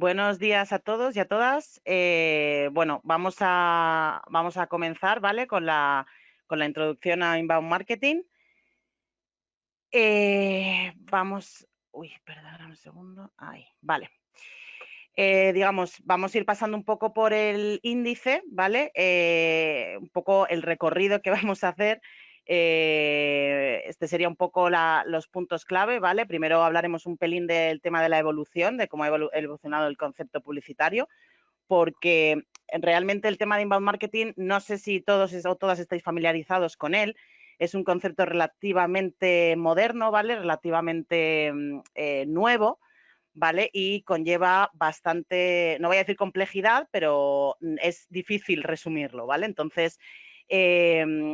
Buenos días a todos y a todas. Bueno, vamos a comenzar, ¿vale? Con la introducción a Inbound Marketing. Uy, perdón un segundo. Ahí, vale. Digamos, vamos a ir pasando un poco por el índice, ¿vale? Un poco el recorrido que vamos a hacer. Este sería un poco los puntos clave, ¿vale? Primero hablaremos un pelín del tema de la evolución, de cómo ha evolucionado el concepto publicitario, porque realmente el tema de inbound marketing, no sé si todos o todas estáis familiarizados con él. Es un concepto relativamente moderno, ¿vale? Relativamente nuevo, ¿vale? Y conlleva bastante, no voy a decir complejidad, pero es difícil resumirlo, ¿vale? Entonces,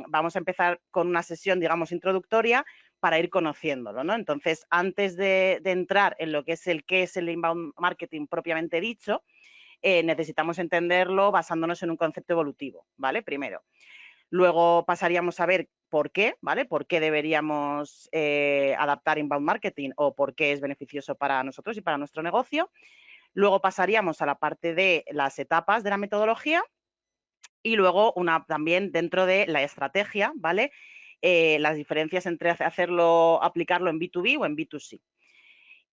vamos a empezar con una sesión, digamos, introductoria para ir conociéndolo, ¿no? Entonces, antes de entrar en lo que es qué es el inbound marketing propiamente dicho, necesitamos entenderlo basándonos en un concepto evolutivo, ¿vale? Primero. Luego pasaríamos a ver por qué, ¿vale? ¿Por qué deberíamos adaptar inbound marketing o por qué es beneficioso para nosotros y para nuestro negocio? Luego pasaríamos a la parte de las etapas de la metodología y luego también dentro de la estrategia, ¿vale? Las diferencias entre aplicarlo en B2B o en B2C.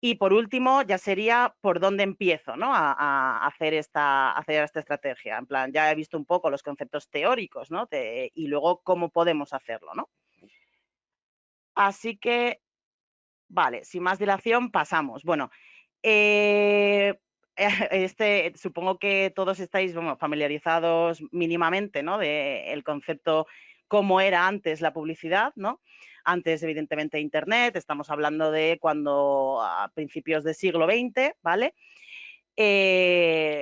Y por último, ya sería por dónde empiezo, ¿no? a hacer esta estrategia. En plan, ya he visto un poco los conceptos teóricos, ¿no? Y luego cómo podemos hacerlo, ¿no? Así que, vale, sin más dilación, pasamos. Bueno, supongo que todos estáis familiarizados mínimamente, ¿no? Del concepto cómo era antes la publicidad, ¿no? Antes, evidentemente, Internet, estamos hablando de cuando a principios del siglo XX, ¿vale?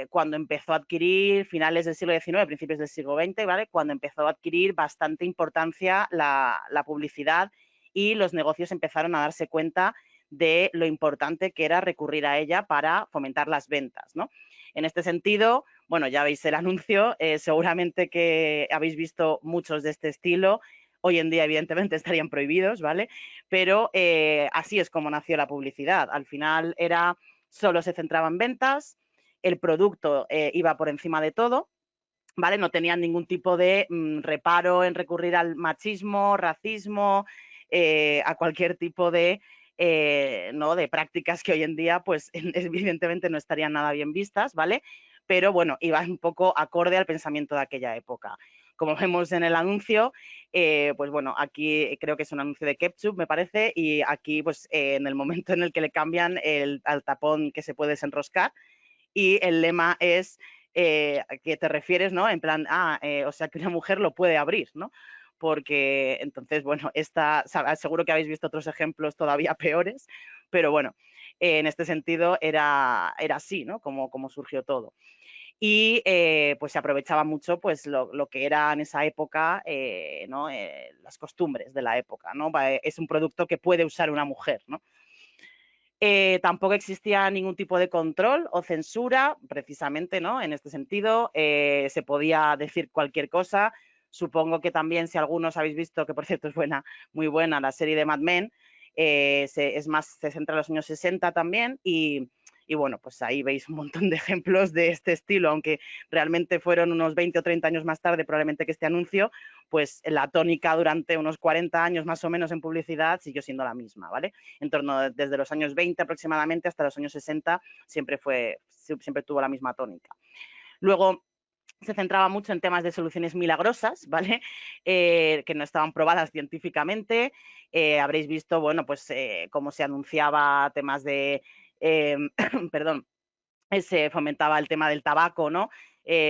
Cuando empezó a adquirir, finales del siglo XIX, principios del siglo XX, ¿vale? Cuando empezó a adquirir bastante importancia la publicidad y los negocios empezaron a darse cuenta de lo importante que era recurrir a ella para fomentar las ventas, ¿no? En este sentido, bueno, ya veis el anuncio, seguramente que habéis visto muchos de este estilo. Hoy en día, evidentemente, estarían prohibidos, ¿vale? Pero así es como nació la publicidad. Al final solo se centraba en ventas, el producto iba por encima de todo, ¿vale? No tenían ningún tipo de reparo en recurrir al machismo, racismo, a cualquier tipo ¿no? de prácticas que hoy en día, pues, evidentemente no estarían nada bien vistas, ¿vale? Pero bueno, iba un poco acorde al pensamiento de aquella época. Como vemos en el anuncio, pues bueno, aquí creo que es un anuncio de ketchup, me parece, y aquí, pues, en el momento en el que le cambian al tapón que se puede desenroscar, y el lema es ¿qué te refieres, no? En plan, o sea, que una mujer lo puede abrir, ¿no? Porque entonces, bueno, seguro que habéis visto otros ejemplos todavía peores, pero bueno, en este sentido era así, ¿no? Como surgió todo. Y pues se aprovechaba mucho pues lo que era en esa época, ¿no? Las costumbres de la época, ¿no? Es un producto que puede usar una mujer, ¿no? Tampoco existía ningún tipo de control o censura, precisamente, ¿no? En este sentido, se podía decir cualquier cosa. Supongo que también, si algunos habéis visto, que por cierto es muy buena, la serie de Mad Men, se centra en los años 60 también y bueno, pues ahí veis un montón de ejemplos de este estilo, aunque realmente fueron unos 20 o 30 años más tarde probablemente que este anuncio, pues la tónica durante unos 40 años más o menos en publicidad siguió siendo la misma, ¿vale? Desde los años 20 aproximadamente hasta los años 60 siempre tuvo la misma tónica. Luego se centraba mucho en temas de soluciones milagrosas, ¿vale? Que no estaban probadas científicamente. Habréis visto, bueno, pues cómo se anunciaba temas de, perdón, se fomentaba el tema del tabaco, ¿no?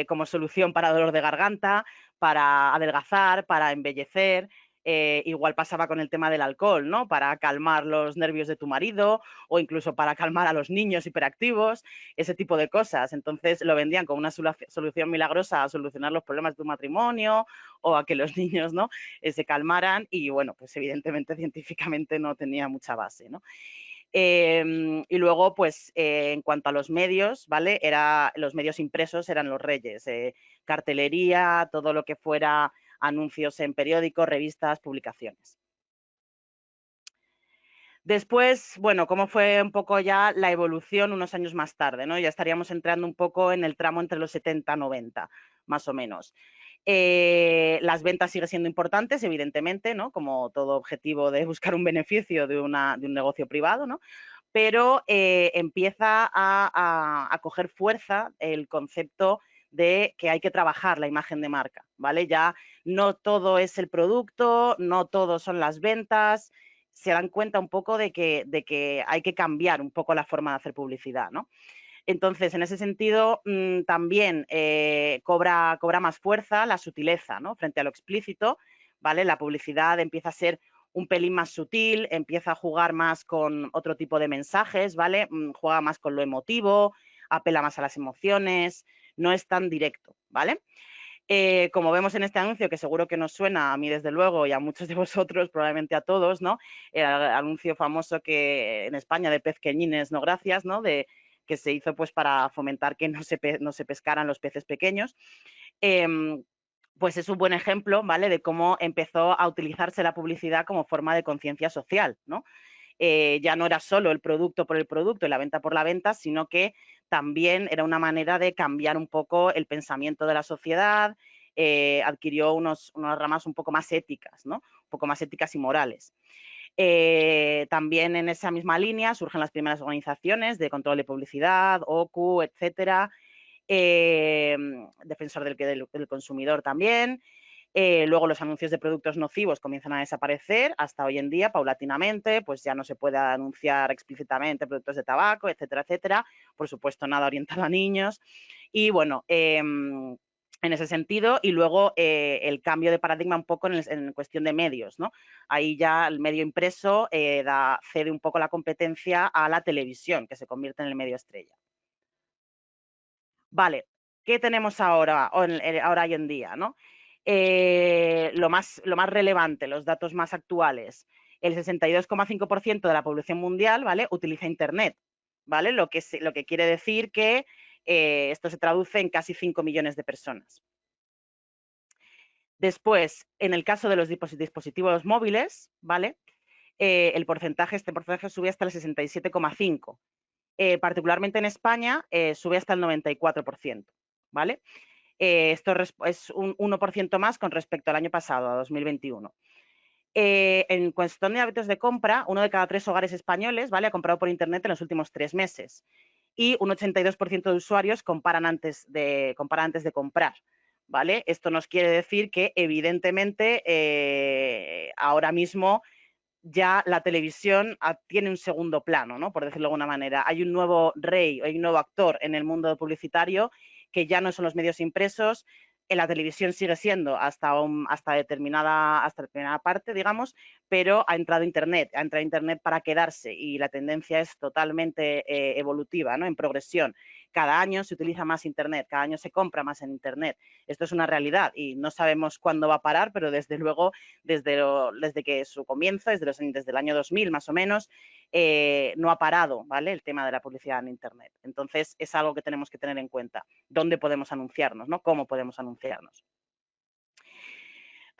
Como solución para dolor de garganta, para adelgazar, para embellecer. Igual pasaba con el tema del alcohol, ¿no? Para calmar los nervios de tu marido o incluso para calmar a los niños hiperactivos, ese tipo de cosas. Entonces lo vendían como una solución milagrosa a solucionar los problemas de tu matrimonio o a que los niños, ¿no? Se calmaran y bueno, pues evidentemente científicamente no tenía mucha base, ¿no? Y luego, pues, en cuanto a los medios, ¿vale? Los medios impresos eran los reyes. Cartelería, todo lo que fuera anuncios en periódicos, revistas, publicaciones. Después, bueno, cómo fue un poco ya la evolución unos años más tarde, ¿no? Ya estaríamos entrando un poco en el tramo entre los 70 y 90, más o menos. Las ventas siguen siendo importantes, evidentemente, ¿no? Como todo objetivo de buscar un beneficio de un negocio privado, ¿no? Pero empieza a coger fuerza el concepto de que hay que trabajar la imagen de marca, ¿vale? Ya no todo es el producto, no todo son las ventas, se dan cuenta un poco de que hay que cambiar un poco la forma de hacer publicidad, ¿no? Entonces, en ese sentido, también cobra más fuerza la sutileza, ¿no? Frente a lo explícito, ¿vale? La publicidad empieza a ser un pelín más sutil, empieza a jugar más con otro tipo de mensajes, ¿vale? Juega más con lo emotivo, apela más a las emociones, no es tan directo, ¿vale? Como vemos en este anuncio, que seguro que nos suena a mí desde luego y a muchos de vosotros, probablemente a todos, ¿no? El anuncio famoso que en España de Pezqueñines, no gracias, ¿no? Que se hizo pues para fomentar que no se pescaran los peces pequeños. Pues es un buen ejemplo, ¿vale? De cómo empezó a utilizarse la publicidad como forma de conciencia social, ¿no? Ya no era solo el producto por el producto y la venta por la venta, sino que también era una manera de cambiar un poco el pensamiento de la sociedad, adquirió unas ramas un poco más éticas, ¿no? Un poco más éticas y morales. También en esa misma línea surgen las primeras organizaciones de control de publicidad, OCU, etcétera, defensor del consumidor también. Luego los anuncios de productos nocivos comienzan a desaparecer hasta hoy en día, paulatinamente, pues ya no se puede anunciar explícitamente productos de tabaco, etcétera, etcétera. Por supuesto, nada orientado a niños. Y bueno, en ese sentido, y luego el cambio de paradigma un poco en cuestión de medios, ¿no? Ahí ya el medio impreso cede un poco la competencia a la televisión, que se convierte en el medio estrella. Vale, ¿qué tenemos ahora, ahora hoy en día, ¿no? Lo más relevante, los datos más actuales, el 62,5% de la población mundial, ¿vale? Utiliza Internet, ¿vale? Lo que quiere decir que esto se traduce en casi 5 millones de personas. Después, en el caso de los dispositivos móviles, ¿vale? Este porcentaje sube hasta el 67,5%. Particularmente en España, sube hasta el 94%, ¿vale? Esto es un 1% más con respecto al año pasado, a 2021. En cuestión de hábitos de compra, 1 de cada 3 hogares españoles, ¿vale? Ha comprado por Internet en los últimos 3 meses. Y un 82% de usuarios comparan antes de comprar, ¿vale? Esto nos quiere decir que, evidentemente, ahora mismo ya la televisión tiene un segundo plano, ¿no? Por decirlo de alguna manera. Hay un nuevo rey, hay un nuevo actor en el mundo publicitario que ya no son los medios impresos. En la televisión sigue siendo hasta determinada parte, digamos, pero ha entrado Internet para quedarse y la tendencia es totalmente evolutiva, ¿no? En progresión. Cada año se utiliza más Internet, cada año se compra más en Internet. Esto es una realidad y no sabemos cuándo va a parar, pero desde luego desde que su comienzo, desde el año 2000 más o menos, no ha parado, ¿vale? El tema de la publicidad en Internet. Entonces, es algo que tenemos que tener en cuenta. ¿Dónde podemos anunciarnos, ¿no? ¿Cómo podemos anunciarnos?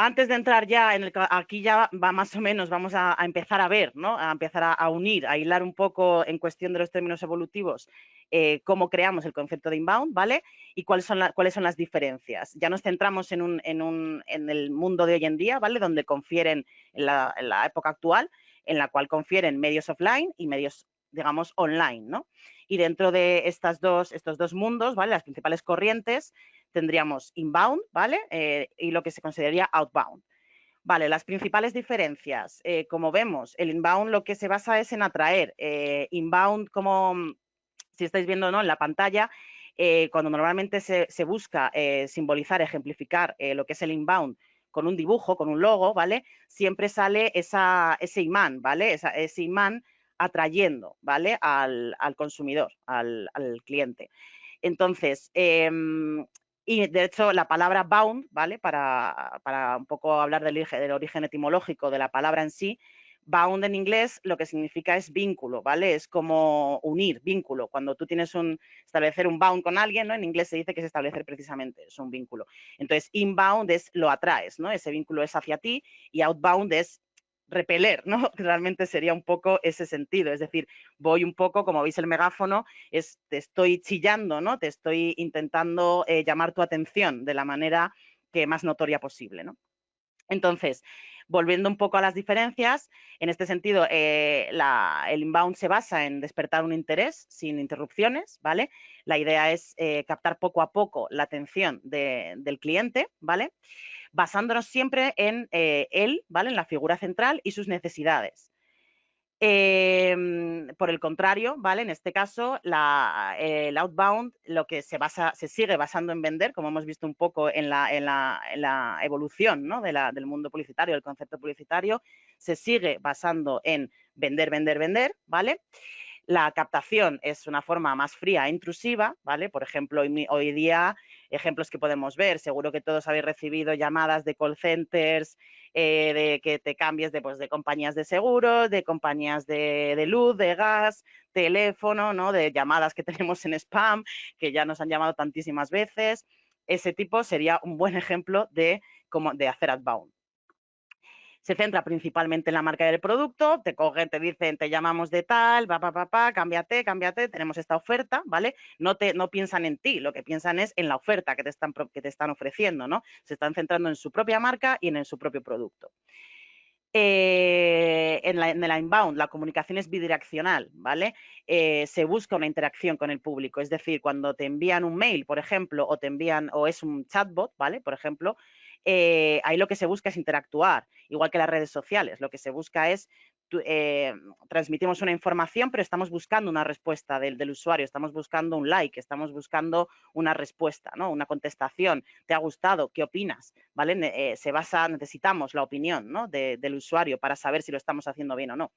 Antes de entrar ya aquí ya va más o menos, vamos a empezar a ver, ¿no? A empezar a unir, a hilar un poco en cuestión de los términos evolutivos, cómo creamos el concepto de inbound, ¿vale? Y cuáles son las diferencias. Ya nos centramos en el mundo de hoy en día, ¿vale? Donde confieren, en la época actual, en la cual confieren medios offline y medios, digamos, online, ¿no? Y dentro de estos dos mundos, ¿vale? Las principales corrientes tendríamos inbound, ¿vale? Y lo que se consideraría outbound. Vale, las principales diferencias. Como vemos, el inbound lo que se basa es en atraer. Inbound, como si estáis viendo, ¿no? En la pantalla, cuando normalmente se busca simbolizar, ejemplificar lo que es el inbound con un dibujo, con un logo, ¿vale? Siempre sale ese imán, ¿vale? Ese imán atrayendo, ¿vale? Al consumidor, al cliente. Entonces, y de hecho la palabra bound, ¿vale? Para un poco hablar del origen etimológico de la palabra en sí, bound en inglés lo que significa es vínculo, ¿vale? Es como unir, vínculo. Cuando tú tienes establecer un bound con alguien, ¿no? En inglés se dice que es establecer precisamente, es un vínculo. Entonces, inbound es lo atraes, ¿no? Ese vínculo es hacia ti y outbound es repeler, ¿no? Realmente sería un poco ese sentido, es decir, voy un poco, como veis el megáfono, te estoy chillando, ¿no? Te estoy intentando llamar tu atención de la manera que más notoria posible, ¿no? Entonces, volviendo un poco a las diferencias, en este sentido, el inbound se basa en despertar un interés sin interrupciones, ¿vale? La idea es captar poco a poco la atención del cliente, ¿vale? Basándonos siempre en él, ¿vale? En la figura central y sus necesidades. Por el contrario, ¿vale? En este caso, el outbound lo que se sigue basando en vender, como hemos visto un poco en la evolución, ¿no? Del mundo publicitario, del concepto publicitario, se sigue basando en vender, vender, vender, ¿vale? La captación es una forma más fría e intrusiva, ¿vale? Por ejemplo, hoy día, ejemplos que podemos ver, seguro que todos habéis recibido llamadas de call centers, de que te cambies de compañías de seguros, de compañías de luz, de gas, teléfono, ¿no? De llamadas que tenemos en spam, que ya nos han llamado tantísimas veces. Ese tipo sería un buen ejemplo de hacer outbound. Se centra principalmente en la marca del producto, te cogen, te dicen, te llamamos de tal, cámbiate, tenemos esta oferta, ¿vale? No piensan en ti, lo que piensan es en la oferta que te están ofreciendo, ¿no? Se están centrando en su propia marca y en su propio producto. En el inbound, la comunicación es bidireccional, ¿vale? Se busca una interacción con el público, es decir, cuando te envían un mail, por ejemplo, o es un chatbot, ¿vale? Por ejemplo, ahí lo que se busca es interactuar, igual que las redes sociales, lo que se busca es transmitimos una información, pero estamos buscando una respuesta del usuario, estamos buscando un like, estamos buscando una respuesta, ¿no? Una contestación. ¿Te ha gustado? ¿Qué opinas? ¿Vale? Necesitamos la opinión, ¿no? del usuario para saber si lo estamos haciendo bien o no.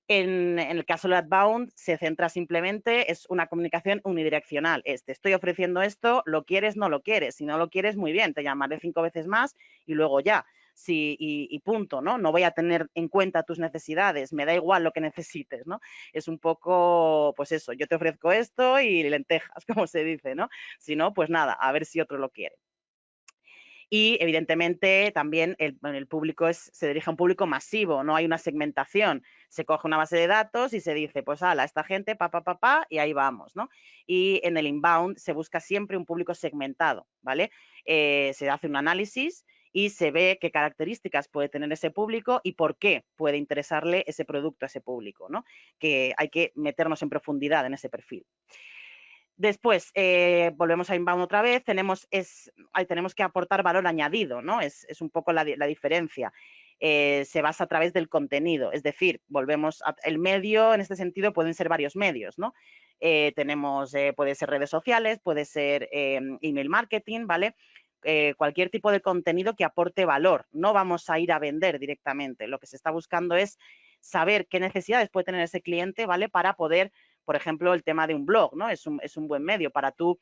En el caso del outbound se centra simplemente, es una comunicación unidireccional. Te estoy ofreciendo esto, ¿lo quieres? No lo quieres. Si no lo quieres, muy bien, te llamaré 5 veces más y luego ya. Y punto, ¿no? No voy a tener en cuenta tus necesidades, me da igual lo que necesites, ¿no? Es un poco, pues eso, yo te ofrezco esto y lentejas, como se dice, ¿no? Si no, pues nada, a ver si otro lo quiere. Y evidentemente también el público se dirige a un público masivo, no hay una segmentación. Se coge una base de datos y se dice, pues ala, esta gente, y ahí vamos, ¿no? Y en el inbound se busca siempre un público segmentado, ¿vale? Se hace un análisis y se ve qué características puede tener ese público y por qué puede interesarle ese producto a ese público, ¿no? Que hay que meternos en profundidad en ese perfil. Después, volvemos a inbound otra vez, tenemos que aportar valor añadido, ¿no? Es un poco la diferencia. Se basa a través del contenido, es decir, el medio, en este sentido, pueden ser varios medios, ¿no? Puede ser redes sociales, puede ser email marketing, ¿vale? Cualquier tipo de contenido que aporte valor. No vamos a ir a vender directamente. Lo que se está buscando es saber qué necesidades puede tener ese cliente, ¿vale? Para poder, por ejemplo, el tema de un blog, ¿no? Es un buen medio para tú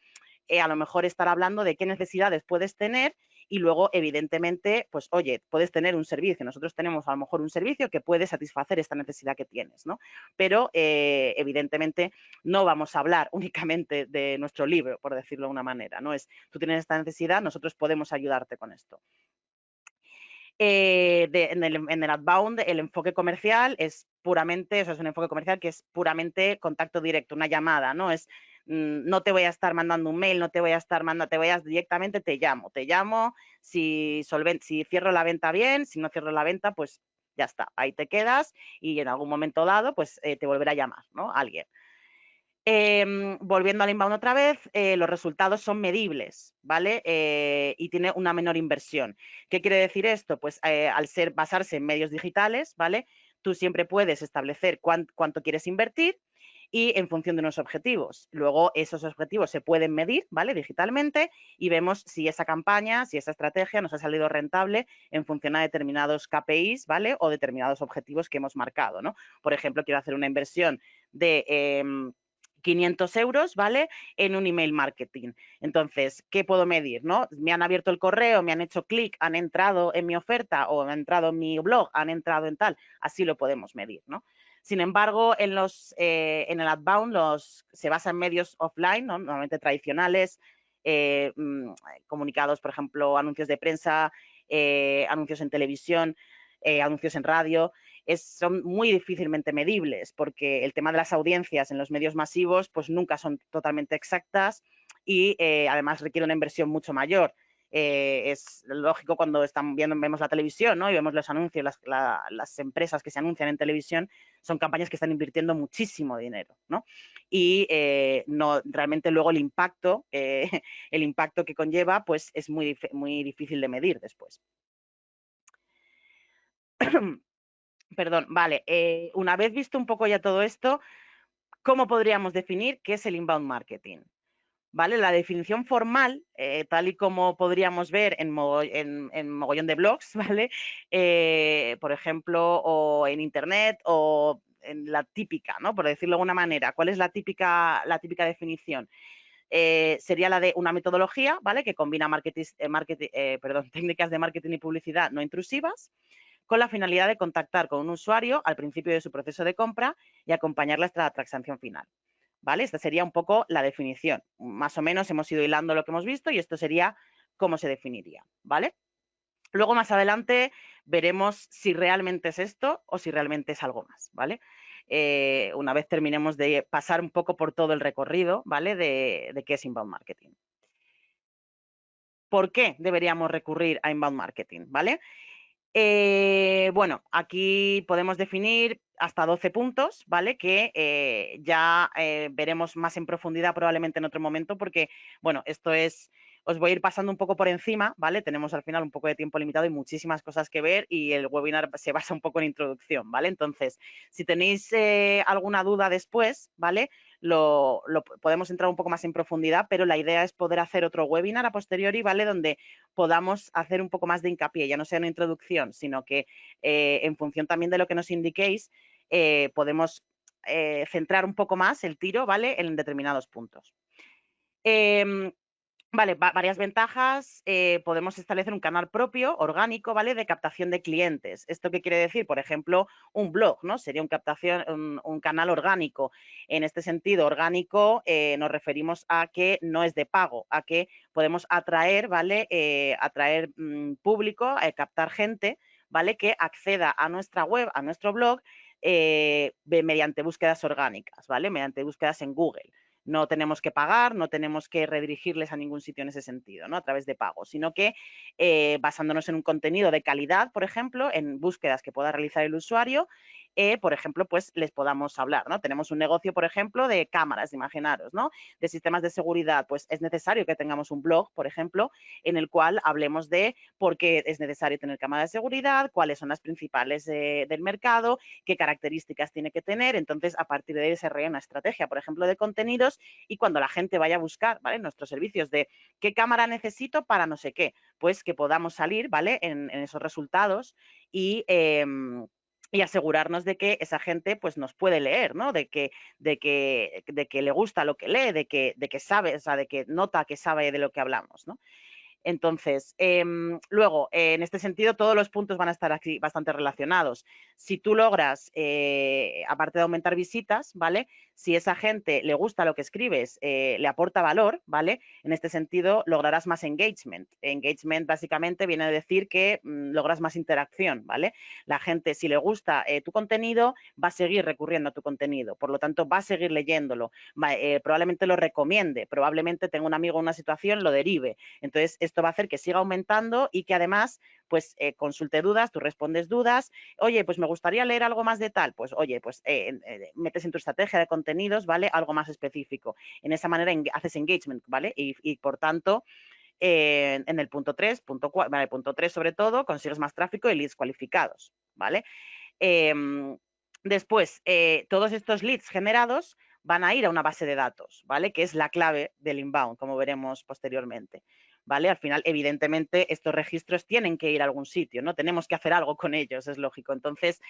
a lo mejor estar hablando de qué necesidades puedes tener y luego, evidentemente, pues oye, puedes tener un servicio. Nosotros tenemos a lo mejor un servicio que puede satisfacer esta necesidad que tienes, ¿no? Pero, evidentemente, no vamos a hablar únicamente de nuestro libro, por decirlo de una manera, ¿no? Tú tienes esta necesidad, nosotros podemos ayudarte con esto. En el outbound, el enfoque comercial es puramente, es un enfoque comercial que es puramente contacto directo, una llamada, ¿no? No te voy a estar mandando un mail, no te voy a estar mandando, directamente te llamo, si cierro la venta bien, si no cierro la venta, pues ya está, ahí te quedas y en algún momento dado, pues te volverá a llamar, ¿no? Alguien. Volviendo al inbound otra vez, los resultados son medibles, ¿vale? Y tiene una menor inversión. ¿Qué quiere decir esto? Pues al basarse en medios digitales, ¿vale? Tú siempre puedes establecer cuánto quieres invertir y en función de unos objetivos. Luego esos objetivos se pueden medir, ¿vale? Digitalmente y vemos si esa campaña, si esa estrategia nos ha salido rentable en función a determinados KPIs, ¿vale? O determinados objetivos que hemos marcado, ¿no? Por ejemplo, quiero hacer una inversión de 500 euros, ¿vale? En un email marketing. Entonces, ¿qué puedo medir, no? Me han abierto el correo, me han hecho clic, han entrado en mi oferta o han entrado en mi blog, han entrado en tal. Así lo podemos medir, ¿no? Sin embargo, en el outbound se basa en medios offline, ¿no? Normalmente tradicionales, comunicados, por ejemplo, anuncios de prensa, anuncios en televisión, anuncios en radio, son muy difícilmente medibles, porque el tema de las audiencias en los medios masivos pues nunca son totalmente exactas y además requiere una inversión mucho mayor. Es lógico cuando vemos la televisión, ¿no? Y vemos los anuncios, las empresas que se anuncian en televisión son campañas que están invirtiendo muchísimo dinero, ¿no? Y no, realmente luego el impacto, el impacto que conlleva pues es muy difícil de medir después. Perdón, vale. Una vez visto un poco ya todo esto, ¿cómo podríamos definir qué es el inbound marketing? ¿Vale? La definición formal, tal y como podríamos ver en mogollón de blogs, ¿vale? Por ejemplo, o en internet o en la típica, ¿no? Por decirlo de alguna manera. ¿Cuál es la típica definición? Sería la de una metodología, ¿vale? Que combina técnicas de marketing y publicidad no intrusivas con la finalidad de contactar con un usuario al principio de su proceso de compra y acompañarla hasta la transacción final. ¿Vale? Esta sería un poco la definición. Más o menos hemos ido hilando lo que hemos visto y esto sería cómo se definiría, ¿vale? Luego más adelante veremos si realmente es esto o si realmente es algo más, ¿vale? Una vez terminemos de pasar un poco por todo el recorrido, ¿vale? De qué es inbound marketing. ¿Por qué deberíamos recurrir a inbound marketing, ¿vale? Bueno, aquí podemos definir hasta 12 puntos, ¿vale? Que ya veremos más en profundidad probablemente en otro momento porque, bueno, os voy a ir pasando un poco por encima, ¿vale? Tenemos al final un poco de tiempo limitado y muchísimas cosas que ver y el webinar se basa un poco en introducción, ¿vale? Entonces, si tenéis alguna duda después, ¿vale? Podemos entrar un poco más en profundidad, pero la idea es poder hacer otro webinar a posteriori, ¿vale? Donde podamos hacer un poco más de hincapié, ya no sea una introducción, sino que en función también de lo que nos indiquéis, podemos centrar un poco más el tiro, ¿vale? En determinados puntos. Vale, varias ventajas. Podemos establecer un canal propio, orgánico, ¿vale? De captación de clientes. ¿Esto qué quiere decir? Por ejemplo, un blog, ¿no? Sería un canal orgánico. En este sentido, orgánico nos referimos a que no es de pago, a que podemos atraer, ¿vale? Atraer público, captar gente, ¿vale? Que acceda a nuestra web, a nuestro blog, mediante búsquedas orgánicas, ¿vale? Mediante búsquedas en Google. No tenemos que pagar, no tenemos que redirigirles a ningún sitio en ese sentido, ¿no? A través de pago, sino que basándonos en un contenido de calidad, por ejemplo, en búsquedas que pueda realizar el usuario, por ejemplo, pues les podamos hablar, ¿no? Tenemos un negocio, por ejemplo, de cámaras, imaginaros, ¿no? De sistemas de seguridad, pues es necesario que tengamos un blog, por ejemplo, en el cual hablemos de por qué es necesario tener cámaras de seguridad, cuáles son las principales del mercado, qué características tiene que tener. Entonces, a partir de ahí se desarrolla una estrategia, por ejemplo, de contenidos y cuando la gente vaya a buscar, ¿vale? Nuestros servicios de qué cámara necesito para no sé qué, pues que podamos salir, ¿vale? En esos resultados y asegurarnos de que esa gente pues nos puede leer, ¿no? De que le gusta lo que lee, de que sabe, o sea, de que nota que sabe de lo que hablamos, ¿no? Entonces, luego, en este sentido, todos los puntos van a estar aquí bastante relacionados. Si tú logras, aparte de aumentar visitas, ¿vale? Si esa gente le gusta lo que escribes, le aporta valor, ¿vale? En este sentido, lograrás más engagement. Engagement básicamente viene a decir que logras más interacción, ¿vale? La gente, si le gusta tu contenido, va a seguir recurriendo a tu contenido. Por lo tanto, va a seguir leyéndolo. Probablemente lo recomiende, probablemente tenga un amigo en una situación, lo derive. Entonces, esto va a hacer que siga aumentando y que además, pues, consulte dudas, tú respondes dudas. Oye, pues me gustaría leer algo más de tal. Pues, oye, pues metes en tu estrategia de contenidos, ¿vale? Algo más específico. En esa manera haces engagement, ¿vale? Y por tanto, en el punto 3, punto 4, vale, punto 3 sobre todo, consigues más tráfico y leads cualificados, ¿vale? Después, todos estos leads generados van a ir a una base de datos, ¿vale? Que es la clave del inbound, como veremos posteriormente, ¿vale? Al final, evidentemente, estos registros tienen que ir a algún sitio, ¿no? Tenemos que hacer algo con ellos, es lógico. Entonces,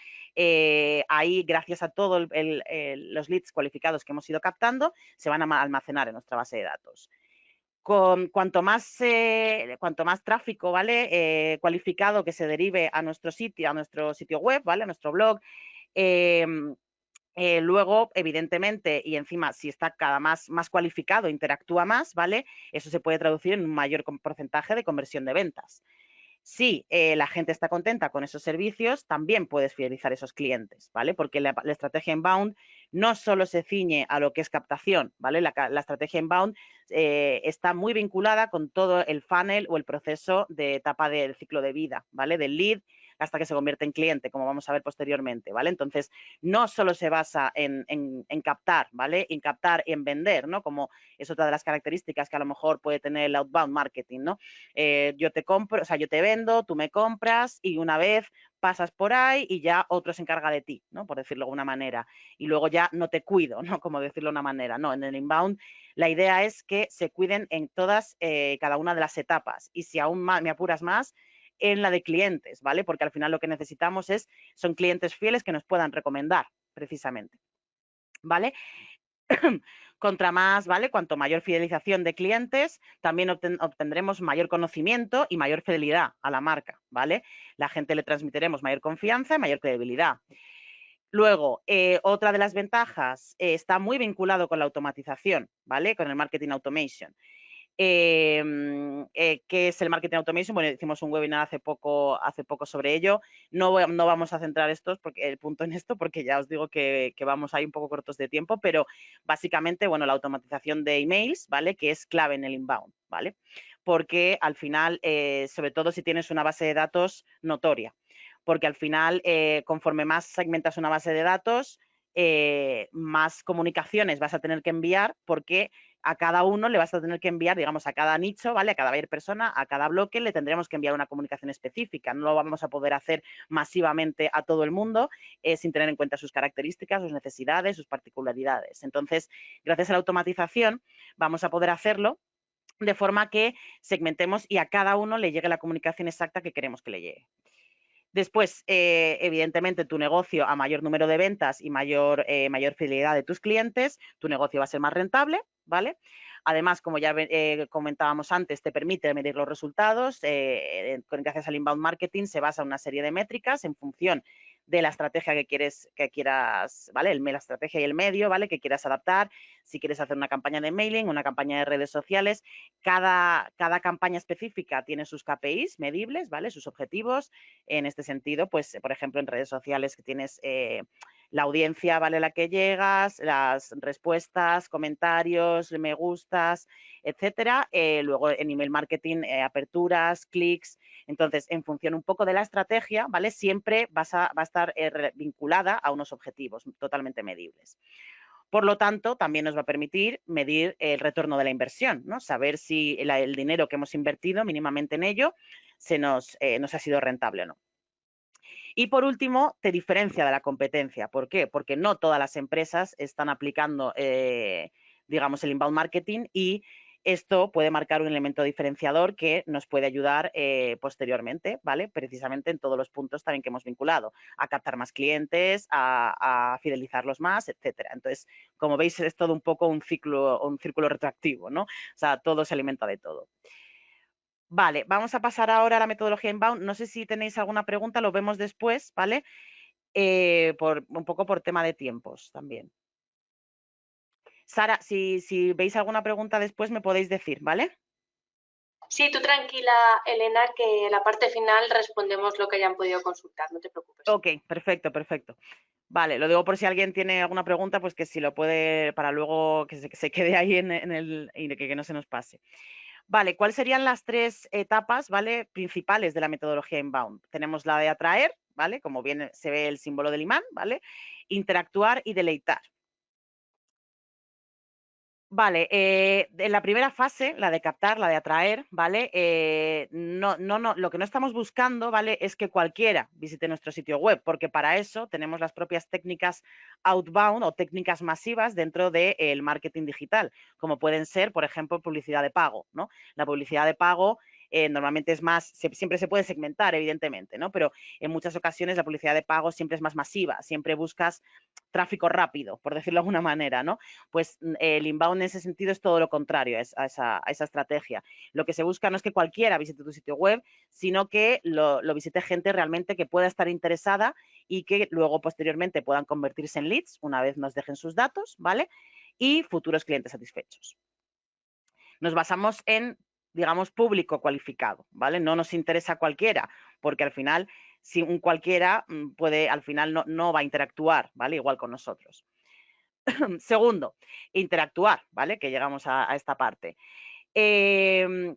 ahí, gracias a todos los leads cualificados que hemos ido captando, se van a almacenar en nuestra base de datos. Cuanto más tráfico, ¿vale? Cualificado que se derive a nuestro sitio web, ¿vale? A nuestro blog. Luego, evidentemente, y encima, si está cada más cualificado, interactúa más, ¿vale? Eso se puede traducir en un mayor porcentaje de conversión de ventas. Si la gente está contenta con esos servicios, también puedes fidelizar esos clientes, ¿vale? Porque la estrategia inbound no solo se ciñe a lo que es captación, ¿vale? La estrategia inbound está muy vinculada con todo el funnel o el proceso de etapa del ciclo de vida, ¿vale? Del lead hasta que se convierte en cliente, como vamos a ver posteriormente, ¿vale? Entonces, no solo se basa en captar, ¿vale? En captar y en vender, ¿no? Como es otra de las características que a lo mejor puede tener el outbound marketing, ¿no? Yo te compro, o sea, yo te vendo, tú me compras y una vez pasas por ahí y ya otro se encarga de ti, ¿no? Por decirlo de alguna manera. Y luego ya no te cuido, ¿no? Como decirlo de una manera. No, en el inbound la idea es que se cuiden en todas, cada una de las etapas. Y si aún más, me apuras más, en la de clientes, ¿vale? Porque al final lo que necesitamos son clientes fieles que nos puedan recomendar, precisamente, ¿vale? Contra más, ¿vale? Cuanto mayor fidelización de clientes, también obtendremos mayor conocimiento y mayor fidelidad a la marca, ¿vale? La gente le transmitiremos mayor confianza y mayor credibilidad. Luego, otra de las ventajas está muy vinculado con la automatización, ¿vale? Con el marketing automation. ¿Qué es el marketing automation? Bueno, hicimos un webinar hace poco sobre ello. No vamos a centrar el punto en esto porque ya os digo que vamos ahí un poco cortos de tiempo, pero básicamente, bueno, la automatización de emails, ¿vale? Que es clave en el inbound, ¿vale? Porque al final, sobre todo si tienes una base de datos notoria, porque al final, conforme más segmentas una base de datos, más comunicaciones vas a tener que enviar porque a cada uno le vas a tener que enviar, digamos, a cada nicho, ¿vale? A cada persona, a cada bloque le tendremos que enviar una comunicación específica. No lo vamos a poder hacer masivamente a todo el mundo sin tener en cuenta sus características, sus necesidades, sus particularidades. Entonces, gracias a la automatización vamos a poder hacerlo de forma que segmentemos y a cada uno le llegue la comunicación exacta que queremos que le llegue. Después, evidentemente, tu negocio, a mayor número de ventas y mayor fidelidad de tus clientes, tu negocio va a ser más rentable, ¿vale? Además, como ya comentábamos antes, te permite medir los resultados. Gracias al inbound marketing se basa en una serie de métricas en función de la estrategia que quieras, ¿vale? La estrategia y el medio, ¿vale? Que quieras adaptar. Si quieres hacer una campaña de mailing, una campaña de redes sociales, cada campaña específica tiene sus KPIs medibles, ¿vale? Sus objetivos. En este sentido, pues, por ejemplo, en redes sociales que tienes la audiencia, ¿vale? La que llegas, las respuestas, comentarios, me gustas, etcétera. Luego en email marketing, aperturas, clics. Entonces, en función un poco de la estrategia, ¿vale? Siempre va a estar vinculada a unos objetivos totalmente medibles. Por lo tanto, también nos va a permitir medir el retorno de la inversión, ¿no? Saber si el dinero que hemos invertido mínimamente en ello nos ha sido rentable o no. Y por último, te diferencia de la competencia. ¿Por qué? Porque no todas las empresas están aplicando, digamos, el inbound marketing y esto puede marcar un elemento diferenciador que nos puede ayudar posteriormente, ¿vale? Precisamente en todos los puntos también que hemos vinculado, a captar más clientes, a fidelizarlos más, etcétera. Entonces, como veis, es todo un poco un círculo retroactivo, ¿no? O sea, todo se alimenta de todo. Vale, vamos a pasar ahora a la metodología inbound. No sé si tenéis alguna pregunta, lo vemos después, ¿vale? Un poco por tema de tiempos también. Sara, si veis alguna pregunta después me podéis decir, ¿vale? Sí, tú tranquila, Elena, que la parte final respondemos lo que hayan podido consultar, no te preocupes. Ok, perfecto. Vale, lo digo por si alguien tiene alguna pregunta, pues que si lo puede, para luego que se quede ahí en el y que no se nos pase. Vale, ¿cuáles serían las 3 etapas, ¿vale? Principales de la metodología inbound? Tenemos la de atraer, ¿vale? Como bien se ve el símbolo del imán, ¿vale? Interactuar y deleitar. Vale, en la primera fase, la de captar, la de atraer, ¿vale? Lo que no estamos buscando, ¿vale? Es que cualquiera visite nuestro sitio web, porque para eso tenemos las propias técnicas outbound o técnicas masivas dentro del marketing digital, como pueden ser, por ejemplo, publicidad de pago, ¿no? La publicidad de pago normalmente es más, siempre se puede segmentar, evidentemente, ¿no? Pero en muchas ocasiones la publicidad de pago siempre es más masiva, siempre buscas tráfico rápido, por decirlo de alguna manera, ¿no? Pues el inbound en ese sentido es todo lo contrario a esa estrategia. Lo que se busca no es que cualquiera visite tu sitio web, sino que lo visite gente realmente que pueda estar interesada y que luego posteriormente puedan convertirse en leads una vez nos dejen sus datos, ¿vale? Y futuros clientes satisfechos. Nos basamos en digamos, público cualificado, ¿vale? No nos interesa cualquiera, porque al final, si un cualquiera puede, al final no va a interactuar, ¿vale? Igual con nosotros. Segundo, interactuar, ¿vale? Que llegamos a esta parte.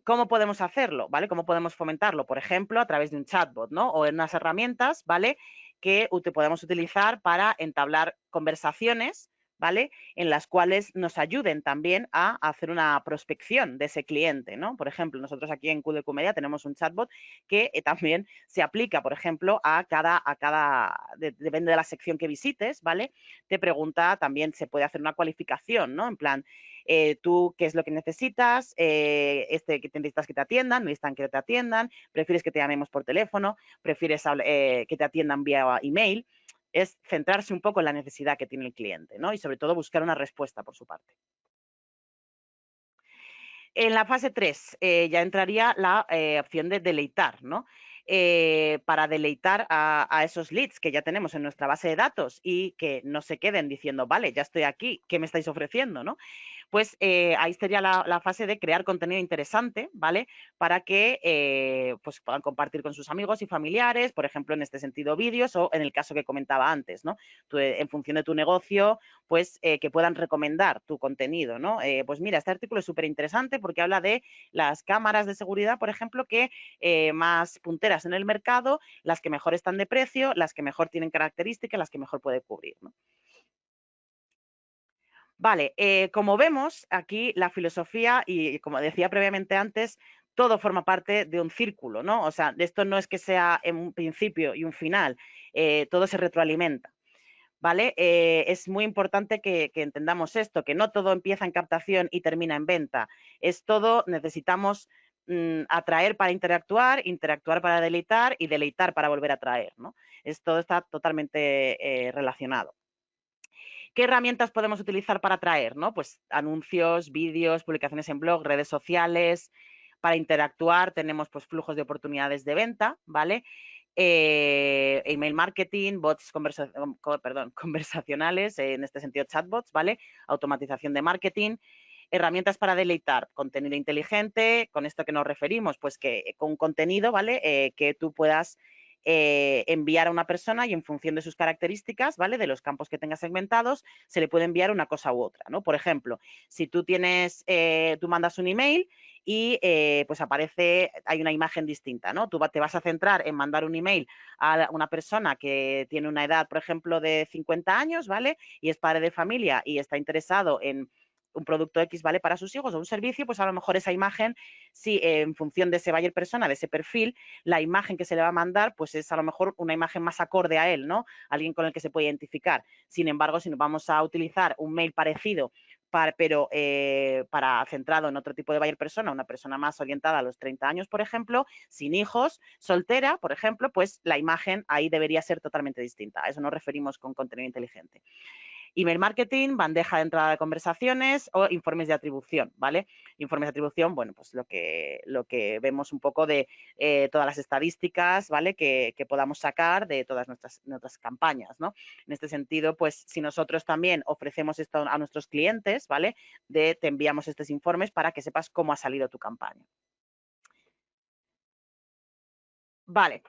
¿Cómo podemos hacerlo? ¿Vale? ¿Cómo podemos fomentarlo? Por ejemplo, a través de un chatbot, ¿no? O en unas herramientas, ¿vale? Que podemos utilizar para entablar conversaciones, ¿vale? En las cuales nos ayuden también a hacer una prospección de ese cliente, ¿no? Por ejemplo, nosotros aquí en QDQ Media tenemos un chatbot que también se aplica, por ejemplo, depende de la sección que visites, ¿vale? Te pregunta, también se puede hacer una cualificación, ¿no? En plan, tú qué es lo que necesitas, que necesitas que te atiendan, necesitan que te atiendan, prefieres que te llamemos por teléfono, prefieres que te atiendan vía email. Es centrarse un poco en la necesidad que tiene el cliente, ¿no? Y sobre todo buscar una respuesta por su parte. En la fase 3 ya entraría la opción de deleitar, ¿no? Para deleitar a esos leads que ya tenemos en nuestra base de datos y que no se queden diciendo, vale, ya estoy aquí, ¿qué me estáis ofreciendo, no? Pues ahí sería la fase de crear contenido interesante, ¿vale? Para que pues puedan compartir con sus amigos y familiares, por ejemplo, en este sentido, vídeos o en el caso que comentaba antes, ¿no? Tú, en función de tu negocio, pues que puedan recomendar tu contenido, ¿no? Pues mira, este artículo es súper interesante porque habla de las cámaras de seguridad, por ejemplo, que más punteras en el mercado, las que mejor están de precio, las que mejor tienen características, las que mejor puede cubrir, ¿no? Vale, como vemos aquí la filosofía y como decía previamente antes, todo forma parte de un círculo, ¿no? O sea, esto no es que sea en un principio y un final, todo se retroalimenta, ¿vale? Es muy importante que entendamos esto, que no todo empieza en captación y termina en venta, es todo, necesitamos atraer para interactuar, interactuar para deleitar y deleitar para volver a atraer, ¿no? Todo está totalmente relacionado. ¿Qué herramientas podemos utilizar para atraer? ¿No? Pues anuncios, vídeos, publicaciones en blog, redes sociales. Para interactuar tenemos pues flujos de oportunidades de venta, ¿vale? Email marketing, bots conversacionales, en este sentido chatbots, ¿vale? Automatización de marketing. Herramientas para deleitar, contenido inteligente, con esto que nos referimos, pues que con contenido, ¿vale? Que tú puedas enviar a una persona y en función de sus características, ¿vale? De los campos que tengas segmentados, se le puede enviar una cosa u otra, ¿no? Por ejemplo, si tú tú mandas un email y pues aparece, hay una imagen distinta, ¿no? Tú te vas a centrar en mandar un email a una persona que tiene una edad, por ejemplo, de 50 años, ¿vale? Y es padre de familia y está interesado en un producto X, ¿vale? Para sus hijos o un servicio, pues a lo mejor esa imagen, si en función de ese buyer persona, de ese perfil, la imagen que se le va a mandar, pues es a lo mejor una imagen más acorde a él, ¿no? Alguien con el que se puede identificar. Sin embargo, si nos vamos a utilizar un mail parecido, pero para centrado en otro tipo de buyer persona, una persona más orientada a los 30 años, por ejemplo, sin hijos, soltera, por ejemplo, pues la imagen ahí debería ser totalmente distinta. A eso nos referimos con contenido inteligente. Email marketing, bandeja de entrada de conversaciones o informes de atribución, ¿vale? Informes de atribución, bueno, pues lo que vemos un poco de todas las estadísticas, ¿vale? Que podamos sacar de todas nuestras campañas, ¿no? En este sentido, pues si nosotros también ofrecemos esto a nuestros clientes, ¿vale? Te enviamos estos informes para que sepas cómo ha salido tu campaña. Vale.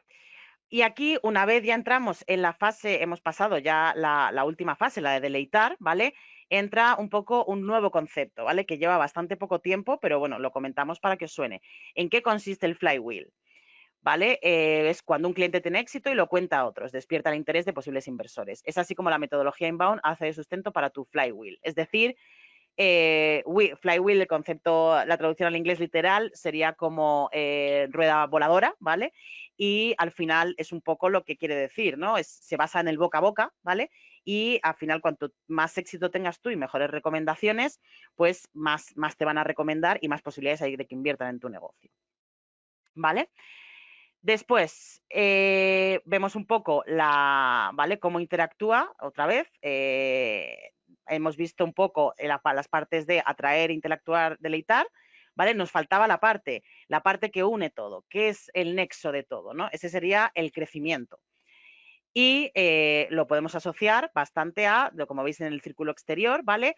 Y aquí, una vez ya entramos en la fase, hemos pasado ya la última fase, la de deleitar, ¿vale? Entra un poco un nuevo concepto, ¿vale? Que lleva bastante poco tiempo, pero bueno, lo comentamos para que os suene. ¿En qué consiste el flywheel? ¿Vale? Es cuando un cliente tiene éxito y lo cuenta a otros, despierta el interés de posibles inversores. Es así como la metodología inbound hace de sustento para tu flywheel. Es decir, flywheel, el concepto, la traducción al inglés literal sería como rueda voladora, ¿vale? Y al final es un poco lo que quiere decir, ¿no? Se basa en el boca a boca, ¿vale? Y al final, cuanto más éxito tengas tú y mejores recomendaciones, pues más te van a recomendar y más posibilidades hay de que inviertan en tu negocio, ¿vale? Después, vemos un poco ¿vale? Cómo interactúa otra vez. Hemos visto un poco las partes de atraer, interactuar, deleitar, ¿vale? Nos faltaba la parte que une todo, que es el nexo de todo, ¿no? Ese sería el crecimiento. y lo podemos asociar bastante a, como veis en el círculo exterior, ¿vale?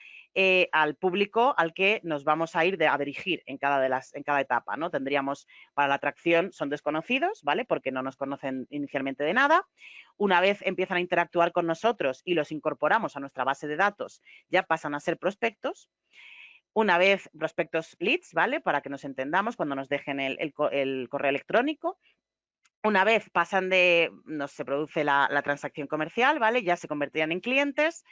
Al público al que nos vamos a ir a dirigir en cada etapa, ¿no? Tendríamos para la atracción, son desconocidos, ¿vale? Porque no nos conocen inicialmente de nada. Una vez empiezan a interactuar con nosotros y los incorporamos a nuestra base de datos, ya pasan a ser prospectos. Una vez prospectos leads, ¿vale? Para que nos entendamos cuando nos dejen el correo electrónico. Una vez se produce la transacción comercial, ¿vale? Ya se convertirían en clientes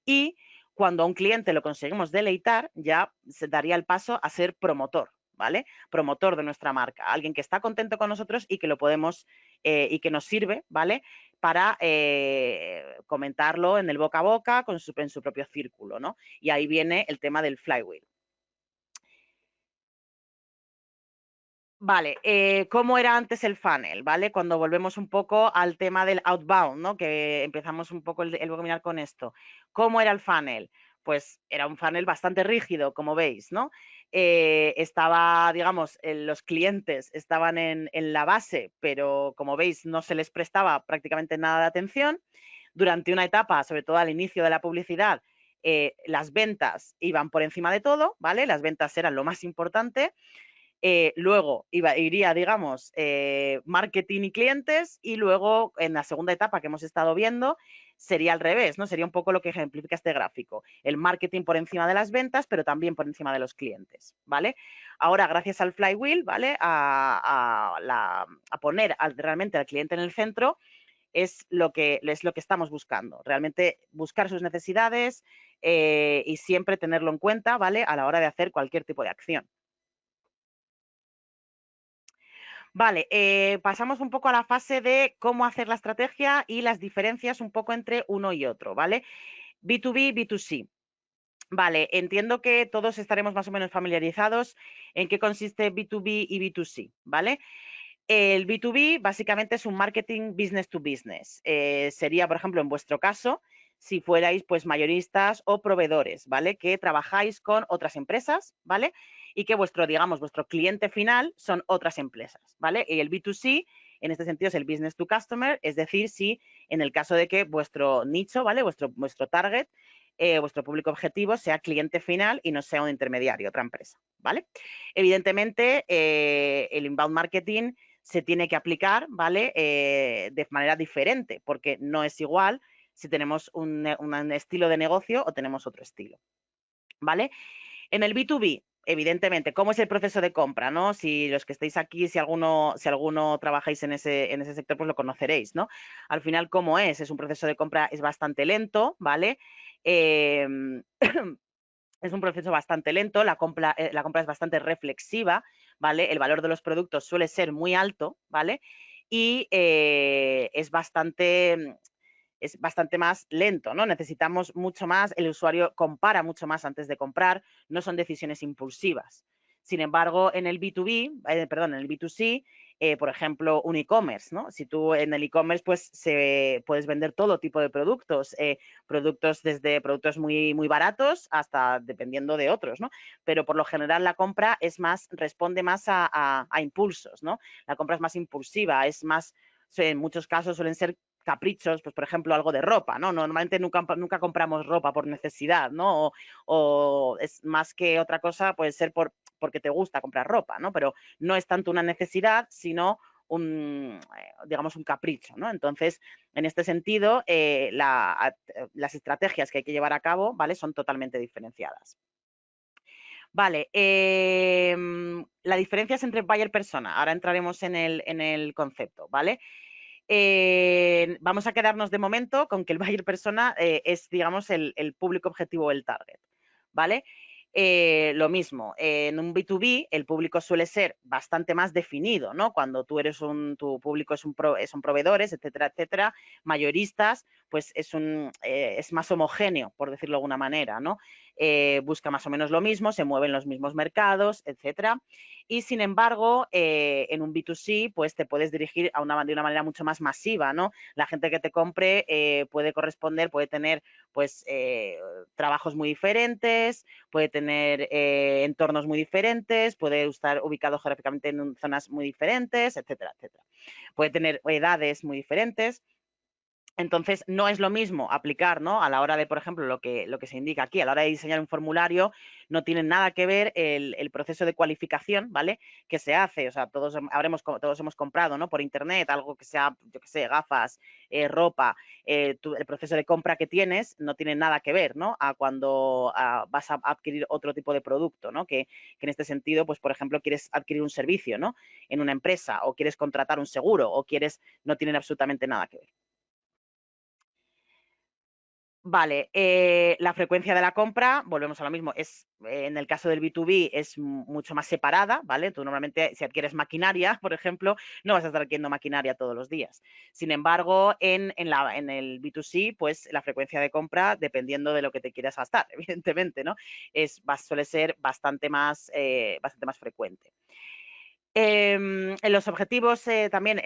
y cuando a un cliente lo conseguimos deleitar, ya se daría el paso a ser promotor, ¿vale? Promotor de nuestra marca, alguien que está contento con nosotros y que lo podemos y que nos sirve, ¿vale? Para comentarlo en el boca a boca en su propio círculo, ¿no? Y ahí viene el tema del flywheel. Vale, ¿cómo era antes el funnel? ¿Vale? Cuando volvemos un poco al tema del outbound, ¿no? Que empezamos un poco el webinar con esto. ¿Cómo era el funnel? Pues era un funnel bastante rígido, como veis, ¿no? Digamos, los clientes estaban en la base, pero como veis no se les prestaba prácticamente nada de atención. Durante una etapa, sobre todo al inicio de la publicidad, las ventas iban por encima de todo, ¿vale? Las ventas eran lo más importante. Luego iría, digamos, marketing y clientes y luego en la segunda etapa que hemos estado viendo sería al revés, ¿no? Sería un poco lo que ejemplifica este gráfico. El marketing por encima de las ventas, pero también por encima de los clientes, ¿vale? Ahora, gracias al flywheel, ¿vale? A poner realmente al cliente en el centro es lo que estamos buscando. Realmente buscar sus necesidades y siempre tenerlo en cuenta, ¿vale? A la hora de hacer cualquier tipo de acción. Vale, pasamos un poco a la fase de cómo hacer la estrategia y las diferencias un poco entre uno y otro, ¿vale? B2B, B2C. Vale, entiendo que todos estaremos más o menos familiarizados en qué consiste B2B y B2C, ¿vale? El B2B básicamente es un marketing business to business. Sería, por ejemplo, en vuestro caso, si fuerais pues mayoristas o proveedores, ¿vale? Que trabajáis con otras empresas, ¿vale? Y que digamos, vuestro cliente final son otras empresas, ¿vale? Y el B2C, en este sentido, es el business to customer, es decir, si en el caso de que vuestro nicho, ¿vale? Vuestro target, vuestro público objetivo sea cliente final y no sea un intermediario, otra empresa, ¿vale? Evidentemente, el inbound marketing se tiene que aplicar, ¿vale? De manera diferente, porque no es igual si tenemos un estilo de negocio o tenemos otro estilo, ¿vale? En el B2B, evidentemente, ¿cómo es el proceso de compra, no? Si los que estáis aquí, si alguno trabajáis en ese sector, pues lo conoceréis, ¿no? Al final, ¿cómo es? Es un proceso de compra, es bastante lento, ¿vale? Es un proceso bastante lento, la compra es bastante reflexiva, ¿vale? El valor de los productos suele ser muy alto, ¿vale? Y es bastante más lento, ¿no? Necesitamos mucho más, el usuario compara mucho más antes de comprar, no son decisiones impulsivas. Sin embargo, en el B2B, en el B2C, por ejemplo, un e-commerce, ¿no? Si tú en el e-commerce, pues puedes vender todo tipo de productos, desde productos muy, muy baratos hasta dependiendo de otros, ¿no? Pero por lo general la compra responde más a impulsos, ¿no? La compra es más impulsiva, en muchos casos suelen ser caprichos, pues por ejemplo algo de ropa, ¿no? Normalmente nunca compramos ropa por necesidad, ¿no? O es más que otra cosa, puede ser porque te gusta comprar ropa, ¿no? Pero no es tanto una necesidad, sino digamos un capricho, ¿no? Entonces, en este sentido, las estrategias que hay que llevar a cabo, ¿vale? Son totalmente diferenciadas. Vale, la diferencia es entre buyer persona. Ahora entraremos en el concepto, ¿vale? Vamos a quedarnos de momento con que el buyer persona es, digamos, el público objetivo, el target, ¿vale? Lo mismo, en un B2B el público suele ser bastante más definido, ¿no? Cuando tu público son proveedores, etcétera, etcétera, mayoristas, pues es más homogéneo, por decirlo de alguna manera, ¿no? Busca más o menos lo mismo, se mueven los mismos mercados, etcétera. Y sin embargo, en un B2C, pues te puedes dirigir de una manera mucho más masiva, ¿no? La gente que te compre puede tener pues trabajos muy diferentes, puede tener entornos muy diferentes, puede estar ubicado geográficamente en zonas muy diferentes, etcétera, etcétera. Puede tener edades muy diferentes. Entonces, no es lo mismo aplicar, ¿no? A la hora de, por ejemplo, lo que se indica aquí, a la hora de diseñar un formulario, no tiene nada que ver el proceso de cualificación, ¿vale? Que se hace, o sea, todos hemos comprado, ¿no? Por internet, algo que sea, yo qué sé, gafas, ropa, el proceso de compra que tienes no tiene nada que ver, ¿no? A cuando vas a adquirir otro tipo de producto, ¿no? Que en este sentido, pues, por ejemplo, quieres adquirir un servicio, ¿no? En una empresa, o quieres contratar un seguro, o no tienen absolutamente nada que ver. Vale, la frecuencia de la compra, volvemos a lo mismo, en el caso del B2B es mucho más separada, ¿vale? Tú normalmente si adquieres maquinaria, por ejemplo, no vas a estar adquiriendo maquinaria todos los días. Sin embargo, en el B2C, pues la frecuencia de compra, dependiendo de lo que te quieras gastar, evidentemente, ¿no? Suele ser bastante más frecuente. En los objetivos también,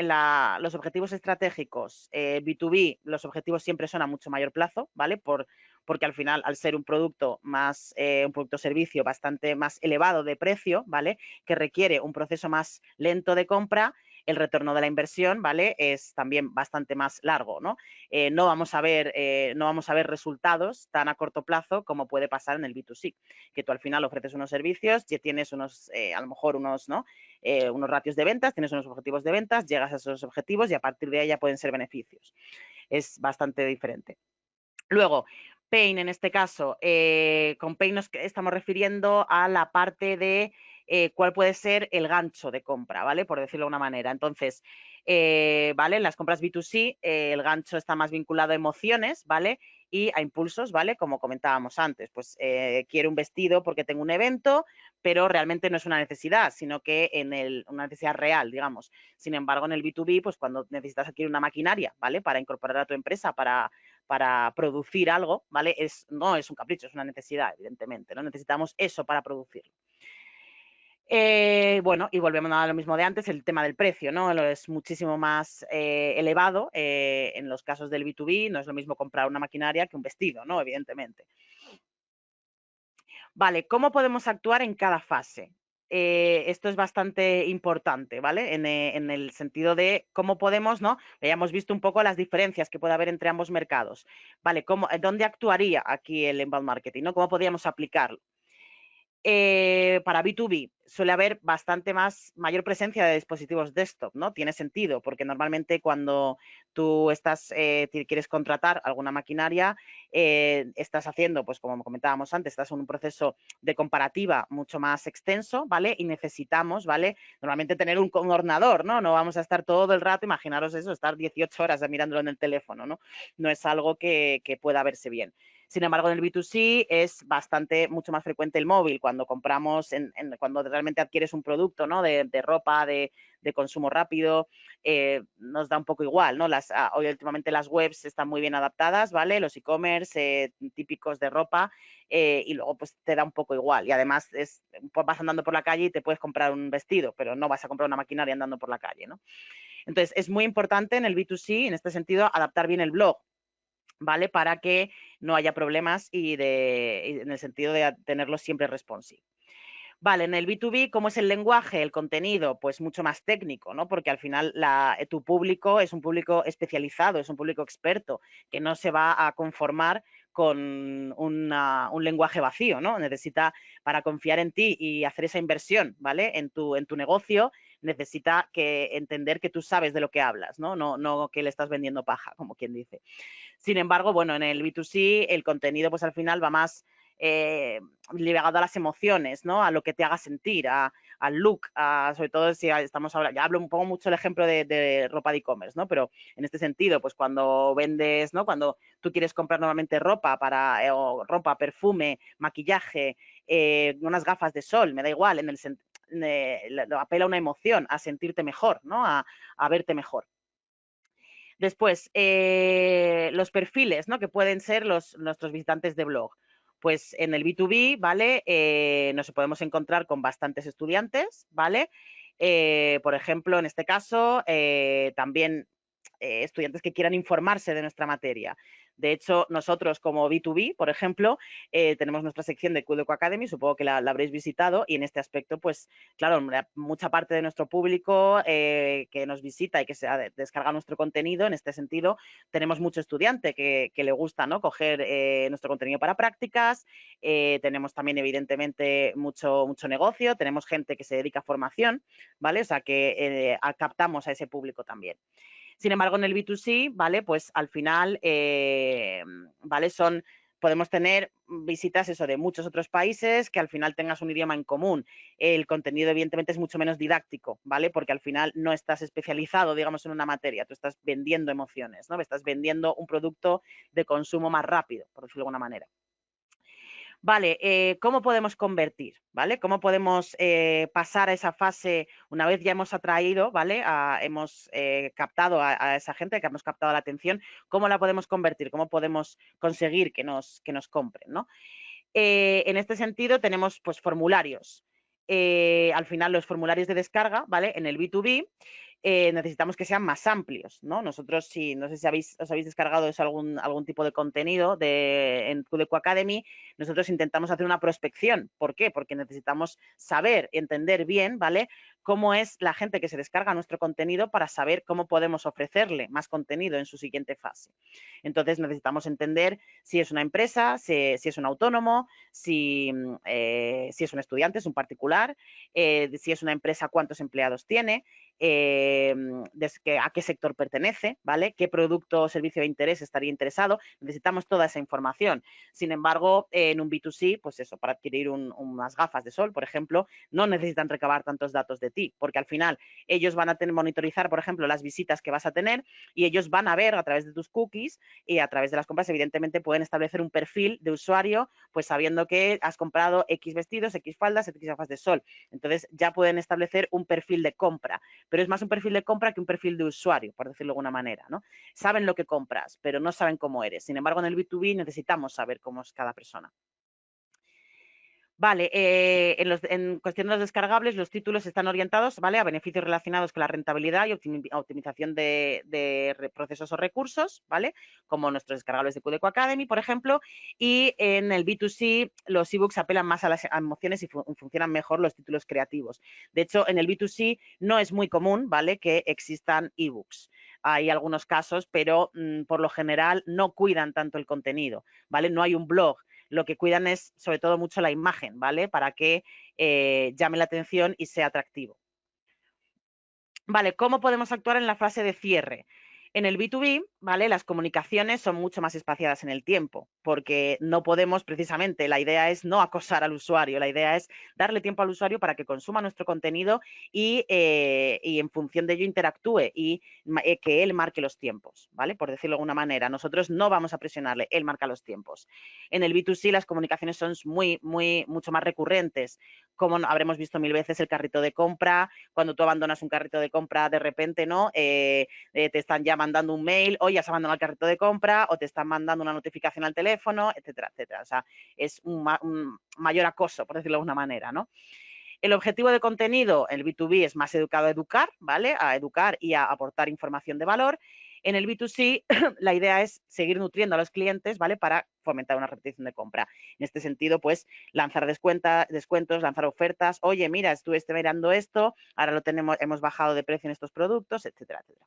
los objetivos estratégicos B2B, los objetivos siempre son a mucho mayor plazo, ¿vale? Porque al final, al ser un producto un producto servicio bastante más elevado de precio, ¿vale? Que requiere un proceso más lento de compra, el retorno de la inversión, ¿vale? Es también bastante más largo, ¿no? No vamos a ver resultados tan a corto plazo como puede pasar en el B2C, que tú al final ofreces unos servicios, ya tienes a lo mejor unos, ¿no? Unos ratios de ventas, tienes unos objetivos de ventas, llegas a esos objetivos y a partir de ahí ya pueden ser beneficios. Es bastante diferente. Luego, Pain en este caso, con Pain nos estamos refiriendo a la parte de cuál puede ser el gancho de compra, ¿vale? Por decirlo de una manera. Entonces, ¿vale? En las compras B2C, el gancho está más vinculado a emociones, ¿vale? Y a impulsos, ¿vale? Como comentábamos antes, pues quiero un vestido porque tengo un evento, pero realmente no es una necesidad, sino que una necesidad real, digamos. Sin embargo, en el B2B, pues cuando necesitas adquirir una maquinaria, ¿vale? Para incorporar a tu empresa, para producir algo, ¿vale? No es un capricho, es una necesidad, evidentemente, ¿no? Necesitamos eso para producirlo. Bueno, y volvemos a lo mismo de antes, el tema del precio, ¿no? Es muchísimo más elevado en los casos del B2B, no es lo mismo comprar una maquinaria que un vestido, ¿no? Evidentemente. Vale, ¿cómo podemos actuar en cada fase? Esto es bastante importante, ¿vale? En el sentido de cómo podemos, ¿no? Ya hemos visto un poco las diferencias que puede haber entre ambos mercados. Vale, ¿dónde actuaría aquí el inbound marketing, ¿no? ¿Cómo podríamos aplicarlo? Para B2B suele haber mayor presencia de dispositivos desktop, ¿no? Tiene sentido, porque normalmente cuando tú quieres contratar alguna maquinaria, estás haciendo, pues como comentábamos antes, estás en un proceso de comparativa mucho más extenso, ¿vale? Y necesitamos, ¿vale? Normalmente tener un ordenador, ¿no? No vamos a estar todo el rato, imaginaros eso, estar 18 horas mirándolo en el teléfono, ¿no? No es algo que pueda verse bien. Sin embargo, en el B2C es mucho más frecuente el móvil cuando compramos, cuando realmente adquieres un producto, ¿no? De ropa, de consumo rápido, nos da un poco igual, ¿no? Hoy últimamente las webs están muy bien adaptadas, ¿vale? Los e-commerce típicos de ropa y luego pues te da un poco igual. Y además pues, vas andando por la calle y te puedes comprar un vestido, pero no vas a comprar una maquinaria andando por la calle, ¿no? Entonces, es muy importante en el B2C, en este sentido, adaptar bien el blog, ¿vale? Para que no haya problemas y en el sentido de tenerlo siempre responsive. Vale, en el B2B, ¿cómo es el lenguaje, el contenido? Pues mucho más técnico, ¿no? Porque al final tu público es un público especializado, es un público experto, que no se va a conformar con un lenguaje vacío, ¿no? Para confiar en ti y hacer esa inversión, ¿vale? En tu negocio, necesita entender que tú sabes de lo que hablas, ¿no? No que le estás vendiendo paja, como quien dice. Sin embargo, bueno, en el B2C el contenido pues al final va más ligado a las emociones, ¿no? A lo que te haga sentir, al look, sobre todo si estamos hablando, ya hablo un poco mucho el ejemplo de ropa de e-commerce, ¿no? Pero en este sentido, pues cuando vendes, ¿no? Cuando tú quieres comprar nuevamente ropa ropa, perfume, maquillaje, unas gafas de sol, me da igual, lo apela a una emoción, a sentirte mejor, ¿no? A verte mejor. Después, los perfiles, ¿no? Que pueden ser nuestros visitantes de blog. Pues en el B2B, ¿vale? Nos podemos encontrar con bastantes estudiantes, ¿vale? Por ejemplo, en este caso, también estudiantes que quieran informarse de nuestra materia. De hecho, nosotros como B2B, por ejemplo, tenemos nuestra sección de QDQ Academy, supongo que la habréis visitado, y en este aspecto, pues claro, mucha parte de nuestro público que nos visita y que se descarga nuestro contenido, en este sentido, tenemos mucho estudiante que le gusta, ¿no?, coger nuestro contenido para prácticas, tenemos también, evidentemente, mucho negocio, tenemos gente que se dedica a formación, ¿vale? O sea, que captamos a ese público también. Sin embargo, en el B2C, ¿vale? Pues al final, ¿vale? Podemos tener visitas eso de muchos otros países, que al final tengas un idioma en común. El contenido, evidentemente, es mucho menos didáctico, ¿vale? Porque al final no estás especializado, digamos, en una materia, tú estás vendiendo emociones, ¿no? Estás vendiendo un producto de consumo más rápido, por decirlo de alguna manera. Vale, ¿cómo podemos convertir? ¿Vale? ¿Cómo podemos pasar a esa fase una vez ya hemos atraído, ¿vale? Hemos captado a esa gente, que hemos captado la atención, ¿cómo la podemos convertir? ¿Cómo podemos conseguir que nos compren, ¿no? En este sentido tenemos pues formularios. Al final los formularios de descarga, ¿vale? En el B2B necesitamos que sean más amplios, ¿no? Nosotros, no sé si os habéis descargado eso, algún tipo de contenido en QDQ Academy, nosotros intentamos hacer una prospección. ¿Por qué? Porque necesitamos saber, entender bien, ¿vale?, cómo es la gente que se descarga nuestro contenido para saber cómo podemos ofrecerle más contenido en su siguiente fase. Entonces necesitamos entender si es una empresa, si es un autónomo, si es un estudiante, es un particular, si es una empresa, cuántos empleados tiene, a qué sector pertenece, ¿vale? Qué producto o servicio de interés estaría interesado. Necesitamos toda esa información. Sin embargo, en un B2C, pues eso, para adquirir unas gafas de sol, por ejemplo, no necesitan recabar tantos datos de ti, porque al final ellos van a monitorizar, por ejemplo, las visitas que vas a tener y ellos van a ver a través de tus cookies y a través de las compras, evidentemente, pueden establecer un perfil de usuario, pues sabiendo que has comprado X vestidos, X faldas, X gafas de sol. Entonces, ya pueden establecer un perfil de compra, pero es más un perfil de compra que un perfil de usuario, por decirlo de alguna manera, ¿no? Saben lo que compras, pero no saben cómo eres. Sin embargo, en el B2B necesitamos saber cómo es cada persona. Vale, en cuestión de los descargables, los títulos están orientados, ¿vale?, a beneficios relacionados con la rentabilidad y optimización de procesos o recursos, ¿vale?, como nuestros descargables de QDQ Academy, por ejemplo, y en el B2C los ebooks apelan más a las emociones y funcionan mejor los títulos creativos. De hecho, en el B2C no es muy común, ¿vale?, que existan ebooks. Hay algunos casos, pero por lo general no cuidan tanto el contenido, ¿vale? No hay un blog. Lo que cuidan es sobre todo mucho la imagen, ¿vale?, para que llame la atención y sea atractivo. Vale, ¿cómo podemos actuar en la fase de cierre? En el B2B, ¿vale?, las comunicaciones son mucho más espaciadas en el tiempo, porque no podemos precisamente, la idea es no acosar al usuario, la idea es darle tiempo al usuario para que consuma nuestro contenido y en función de ello interactúe y que él marque los tiempos, ¿vale?, por decirlo de alguna manera. Nosotros no vamos a presionarle, él marca los tiempos. En el B2C las comunicaciones son mucho más recurrentes, como habremos visto mil veces el carrito de compra, cuando tú abandonas un carrito de compra de repente, ¿no?, te están ya mandando un mail, oye, has abandonado el carrito de compra, o te están mandando una notificación al teléfono, etcétera, etcétera. O sea, es un mayor acoso, por decirlo de alguna manera, ¿no? El objetivo de contenido, el B2B es más educado a educar, ¿vale?, a educar y a aportar información de valor. En el B2C la idea es seguir nutriendo a los clientes, ¿vale?, para fomentar una repetición de compra. En este sentido, pues lanzar descuentos, lanzar ofertas. Oye, mira, estuve mirando esto, ahora hemos bajado de precio en estos productos, etcétera, etcétera.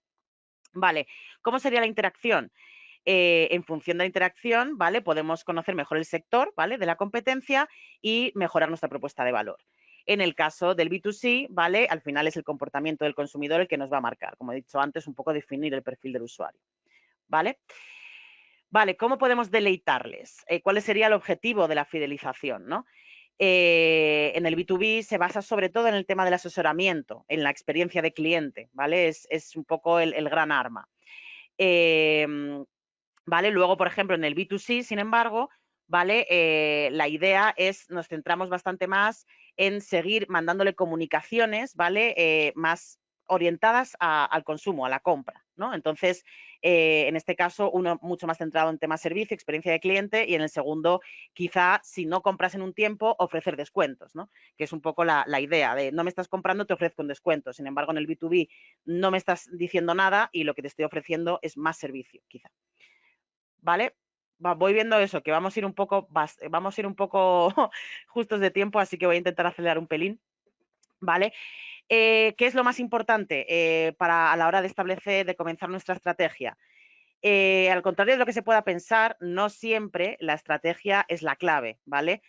Vale, ¿cómo sería la interacción? En función de la interacción, ¿vale?, podemos conocer mejor el sector, ¿vale?, de la competencia y mejorar nuestra propuesta de valor. En el caso del B2C, ¿vale?, al final es el comportamiento del consumidor el que nos va a marcar. Como he dicho antes, un poco definir el perfil del usuario, ¿vale? Vale, ¿cómo podemos deleitarles? ¿Cuál sería el objetivo de la fidelización, no? En el B2B se basa sobre todo en el tema del asesoramiento, en la experiencia de cliente, ¿vale? Es un poco el gran arma. ¿Vale? Luego, por ejemplo, en el B2C, sin embargo, ¿vale?, la idea es, nos centramos bastante más en seguir mandándole comunicaciones, ¿vale?, más orientadas al consumo, a la compra, ¿no? Entonces, en este caso, uno mucho más centrado en tema servicio, experiencia de cliente, y en el segundo, quizá, si no compras en un tiempo, ofrecer descuentos, ¿no?, que es un poco la idea de no me estás comprando, te ofrezco un descuento. Sin embargo, en el B2B no me estás diciendo nada y lo que te estoy ofreciendo es más servicio, quizá. ¿vale? Voy viendo eso, que vamos a ir un poco, vamos a ir un poco justos de tiempo, así que voy a intentar acelerar un pelín, ¿vale? ¿Qué es lo más importante para a la hora de establecer, de comenzar nuestra estrategia? Al contrario de lo que se pueda pensar, no siempre la estrategia es la clave, ¿vale?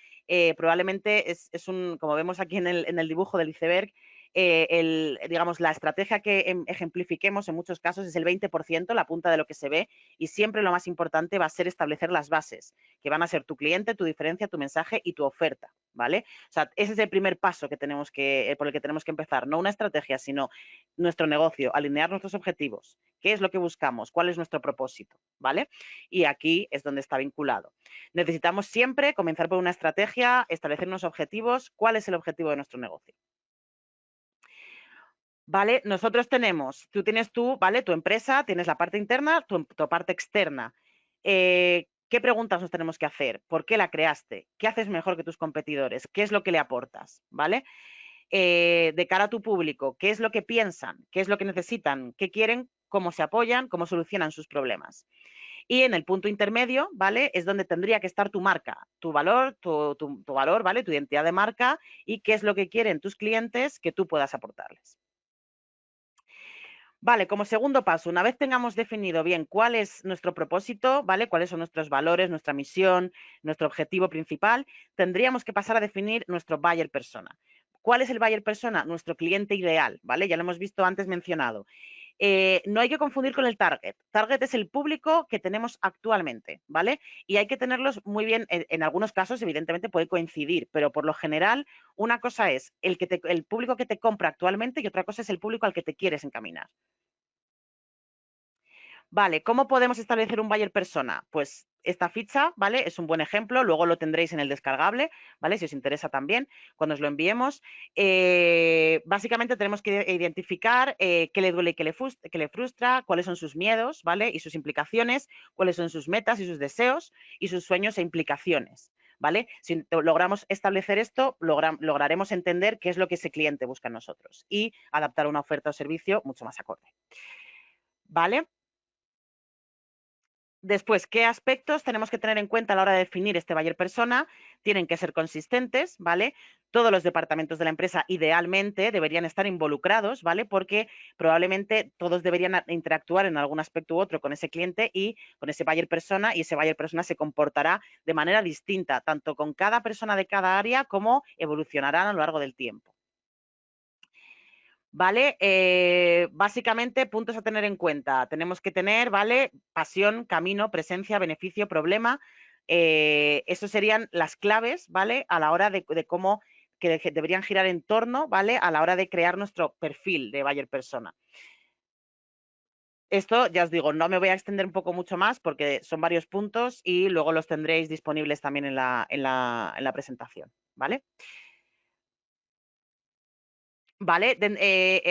Probablemente es un, como vemos aquí en el dibujo del iceberg, digamos, la estrategia que ejemplifiquemos en muchos casos es el 20%, la punta de lo que se ve, y siempre lo más importante va a ser establecer las bases, que van a ser tu cliente, tu diferencia, tu mensaje y tu oferta, ¿vale? O sea, ese es el primer paso que tenemos por el que tenemos que empezar, no una estrategia, sino nuestro negocio, alinear nuestros objetivos, qué es lo que buscamos, cuál es nuestro propósito, ¿vale? Y aquí es donde está vinculado. Necesitamos siempre comenzar por una estrategia, establecer unos objetivos, cuál es el objetivo de nuestro negocio. ¿Vale? Nosotros tenemos, ¿vale? Tu empresa, tienes la parte interna, tu parte externa. ¿Qué preguntas nos tenemos que hacer? ¿Por qué la creaste? ¿Qué haces mejor que tus competidores? ¿Qué es lo que le aportas? ¿Vale? De cara a tu público, ¿qué es lo que piensan? ¿Qué es lo que necesitan? ¿Qué quieren? ¿Cómo se apoyan? ¿Cómo solucionan sus problemas? Y en el punto intermedio, ¿vale? Es donde tendría que estar tu marca, tu valor, tu valor, ¿vale? Tu identidad de marca y qué es lo que quieren tus clientes que tú puedas aportarles. Vale, como segundo paso, una vez tengamos definido bien cuál es nuestro propósito, ¿vale? Cuáles son nuestros valores, nuestra misión, nuestro objetivo principal, tendríamos que pasar a definir nuestro buyer persona. ¿Cuál es el buyer persona? Nuestro cliente ideal, ¿vale? Ya lo hemos visto antes mencionado. No hay que confundir con el target. Target es el público que tenemos actualmente, ¿vale? Y hay que tenerlos muy bien, en algunos casos evidentemente puede coincidir, pero por lo general una cosa es el público que te compra actualmente y otra cosa es el público al que te quieres encaminar. Vale, ¿cómo podemos establecer un buyer persona? Pues esta ficha, ¿vale? Es un buen ejemplo, luego lo tendréis en el descargable, ¿vale? Si os interesa también, cuando os lo enviemos. Básicamente tenemos que identificar qué le duele y qué le frustra, cuáles son sus miedos, ¿vale? Y sus implicaciones, cuáles son sus metas y sus deseos y sus sueños e implicaciones, ¿vale? Si logramos establecer esto, lograremos entender qué es lo que ese cliente busca en nosotros y adaptar una oferta o servicio mucho más acorde, ¿vale? Después, ¿qué aspectos tenemos que tener en cuenta a la hora de definir este buyer persona? Tienen que ser consistentes, ¿vale? Todos los departamentos de la empresa idealmente deberían estar involucrados, ¿vale? Porque probablemente todos deberían interactuar en algún aspecto u otro con ese cliente y con ese buyer persona, y ese buyer persona se comportará de manera distinta, tanto con cada persona de cada área como evolucionarán a lo largo del tiempo. ¿Vale? Básicamente, puntos a tener en cuenta. Tenemos que tener, ¿vale? Pasión, camino, presencia, beneficio, problema. Eso serían las claves, ¿vale? A la hora de cómo que deberían girar en torno, ¿vale? A la hora de crear nuestro perfil de buyer persona. Esto, ya os digo, no me voy a extender un poco mucho más porque son varios puntos y luego los tendréis disponibles también en la presentación, ¿vale? ¿Vale?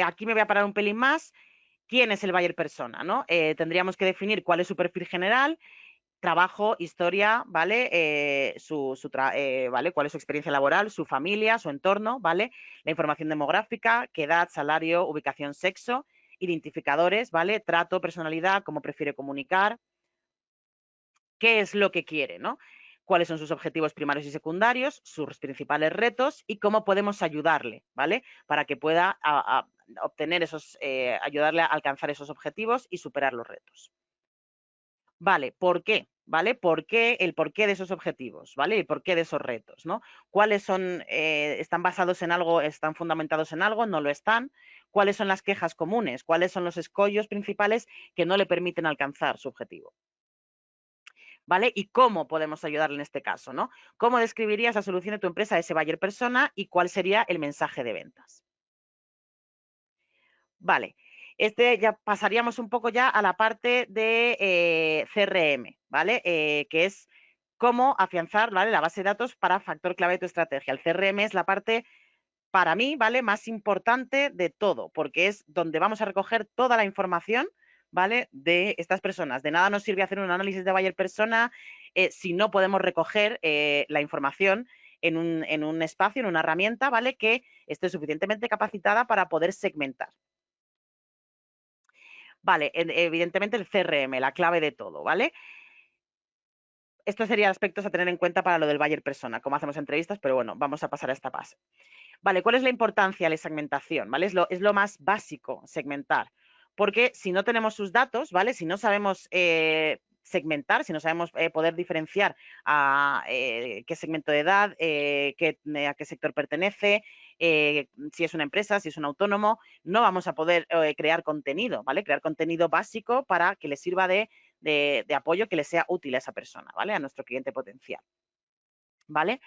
Aquí me voy a parar un pelín más. ¿Quién es el buyer persona? ¿No? Tendríamos que definir cuál es su perfil general, trabajo, historia, ¿vale? ¿Vale? ¿Cuál es su experiencia laboral, su familia, su entorno, ¿vale? La información demográfica, qué edad, salario, ubicación, sexo, identificadores, ¿vale? Trato, personalidad, cómo prefiere comunicar, qué es lo que quiere, ¿no? Cuáles son sus objetivos primarios y secundarios, sus principales retos y cómo podemos ayudarle, ¿vale? Para que pueda obtener ayudarle a alcanzar esos objetivos y superar los retos. Vale, ¿por qué? ¿Vale? El porqué de esos objetivos, ¿vale? El porqué de esos retos, ¿no? ¿Cuáles son, están basados en algo, están fundamentados en algo, no lo están? ¿Cuáles son las quejas comunes? ¿Cuáles son los escollos principales que no le permiten alcanzar su objetivo? ¿Vale? ¿Y cómo podemos ayudarle en este caso, ¿no? ¿Cómo describirías la solución de tu empresa a ese buyer persona y cuál sería el mensaje de ventas? Vale, ya pasaríamos un poco ya a la parte de CRM, ¿vale? Que es cómo afianzar, ¿vale? La base de datos para factor clave de tu estrategia. El CRM es la parte, para mí, ¿vale? Más importante de todo, porque es donde vamos a recoger toda la información, ¿vale? De estas personas. De nada nos sirve hacer un análisis de buyer persona si no podemos recoger la información en un espacio, en una herramienta, ¿vale? Que esté suficientemente capacitada para poder segmentar. Vale, evidentemente el CRM, la clave de todo, ¿vale? Esto serían aspectos a tener en cuenta para lo del buyer persona, como hacemos entrevistas, pero bueno, vamos a pasar a esta fase. Vale, ¿cuál es la importancia de la segmentación? ¿Vale? Es lo más básico, segmentar. Porque si no tenemos sus datos, ¿vale? Si no sabemos segmentar, si no sabemos poder diferenciar a qué segmento de edad, a qué sector pertenece, si es una empresa, si es un autónomo, no vamos a poder crear contenido, ¿vale? Crear contenido básico para que le sirva de apoyo, que le sea útil a esa persona, ¿vale? A nuestro cliente potencial, ¿vale?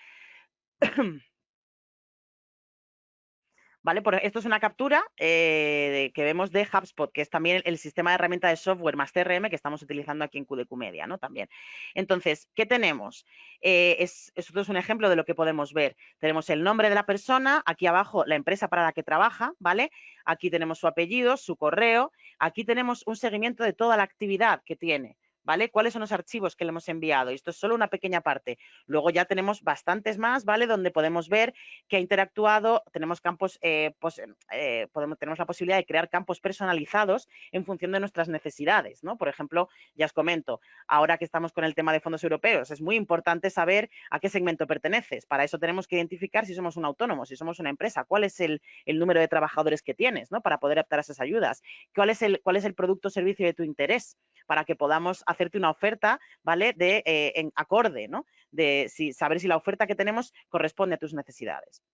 ¿Vale? Esto es una captura que vemos de HubSpot, que es también el sistema de herramienta de software más CRM que estamos utilizando aquí en QDQ Media, ¿no? También. Entonces, ¿qué tenemos? Esto es un ejemplo de lo que podemos ver. Tenemos el nombre de la persona, aquí abajo la empresa para la que trabaja, ¿vale? Aquí tenemos su apellido, su correo, aquí tenemos un seguimiento de toda la actividad que tiene. ¿Vale? ¿Cuáles son los archivos que le hemos enviado? Y esto es solo una pequeña parte. Luego ya tenemos bastantes más, ¿vale? Donde podemos ver que ha interactuado, tenemos campos, tenemos la posibilidad de crear campos personalizados en función de nuestras necesidades, ¿no? Por ejemplo, ya os comento, ahora que estamos con el tema de fondos europeos, es muy importante saber a qué segmento perteneces. Para eso tenemos que identificar si somos un autónomo, si somos una empresa, cuál es el número de trabajadores que tienes, ¿no? Para poder optar a esas ayudas. ¿Cuál es el producto o servicio de tu interés? Para que podamos hacerte una oferta, ¿vale? En acorde, ¿no? De saber si la oferta que tenemos corresponde a tus necesidades.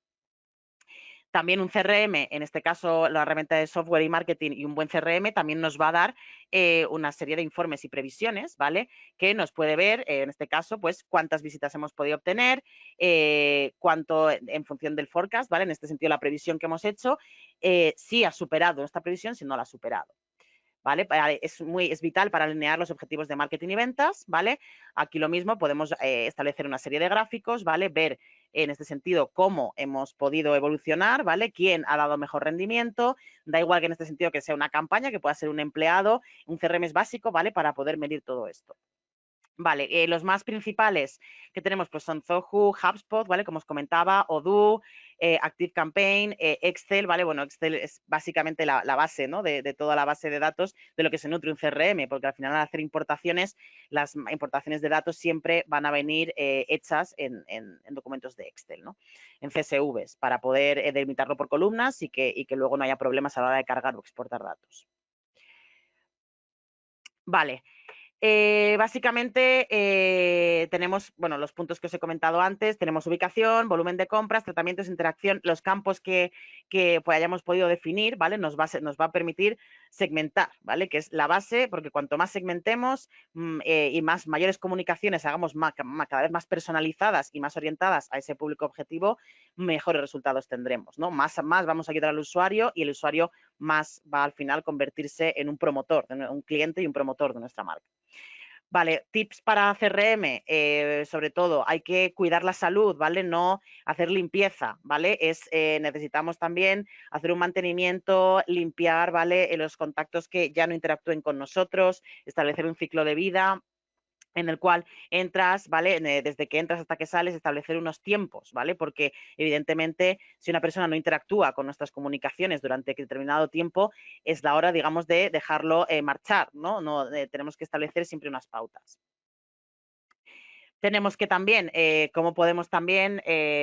También un CRM, en este caso la herramienta de software y marketing y un buen CRM también nos va a dar una serie de informes y previsiones, ¿vale? Que nos puede ver, en este caso, pues cuántas visitas hemos podido obtener, cuánto en función del forecast, ¿vale? En este sentido, la previsión que hemos hecho, si ha superado esta previsión, si no la ha superado. ¿Vale? Es vital para alinear los objetivos de marketing y ventas, ¿vale? Aquí lo mismo, podemos establecer una serie de gráficos, ¿vale? Ver en este sentido cómo hemos podido evolucionar, ¿vale? Quién ha dado mejor rendimiento, da igual que en este sentido que sea una campaña, que pueda ser un empleado, un CRM es básico, ¿vale? Para poder medir todo esto. Vale, los más principales que tenemos pues son Zoho, HubSpot, ¿vale? Como os comentaba, Odoo, ActiveCampaign, Excel, ¿vale? Bueno, Excel es básicamente la base, ¿no? De toda la base de datos de lo que se nutre un CRM, porque al final al hacer importaciones, las importaciones de datos siempre van a venir hechas en documentos de Excel, ¿no? En CSVs, para poder delimitarlo por columnas y que luego no haya problemas a la hora de cargar o exportar datos. Vale, básicamente tenemos, bueno, los puntos que os he comentado antes, tenemos ubicación, volumen de compras, tratamientos, interacción, los campos que pues, hayamos podido definir, ¿vale? Nos va a permitir segmentar, ¿vale? Que es la base, porque cuanto más segmentemos y mayores comunicaciones hagamos cada vez más personalizadas y más orientadas a ese público objetivo, mejores resultados tendremos, ¿no? Más vamos a ayudar al usuario y el usuario más va al final convertirse en un promotor, un cliente y un promotor de nuestra marca. Vale, tips para CRM, sobre todo hay que cuidar la salud, ¿vale? No hacer limpieza, ¿vale? Necesitamos también hacer un mantenimiento, limpiar, ¿vale? Los contactos que ya no interactúen con nosotros, establecer un ciclo de vida en el cual entras, ¿vale? Desde que entras hasta que sales, establecer unos tiempos, ¿vale? Porque evidentemente si una persona no interactúa con nuestras comunicaciones durante determinado tiempo, es la hora, digamos, de dejarlo marchar, ¿no? Tenemos que establecer siempre unas pautas. Tenemos que también, ¿cómo podemos también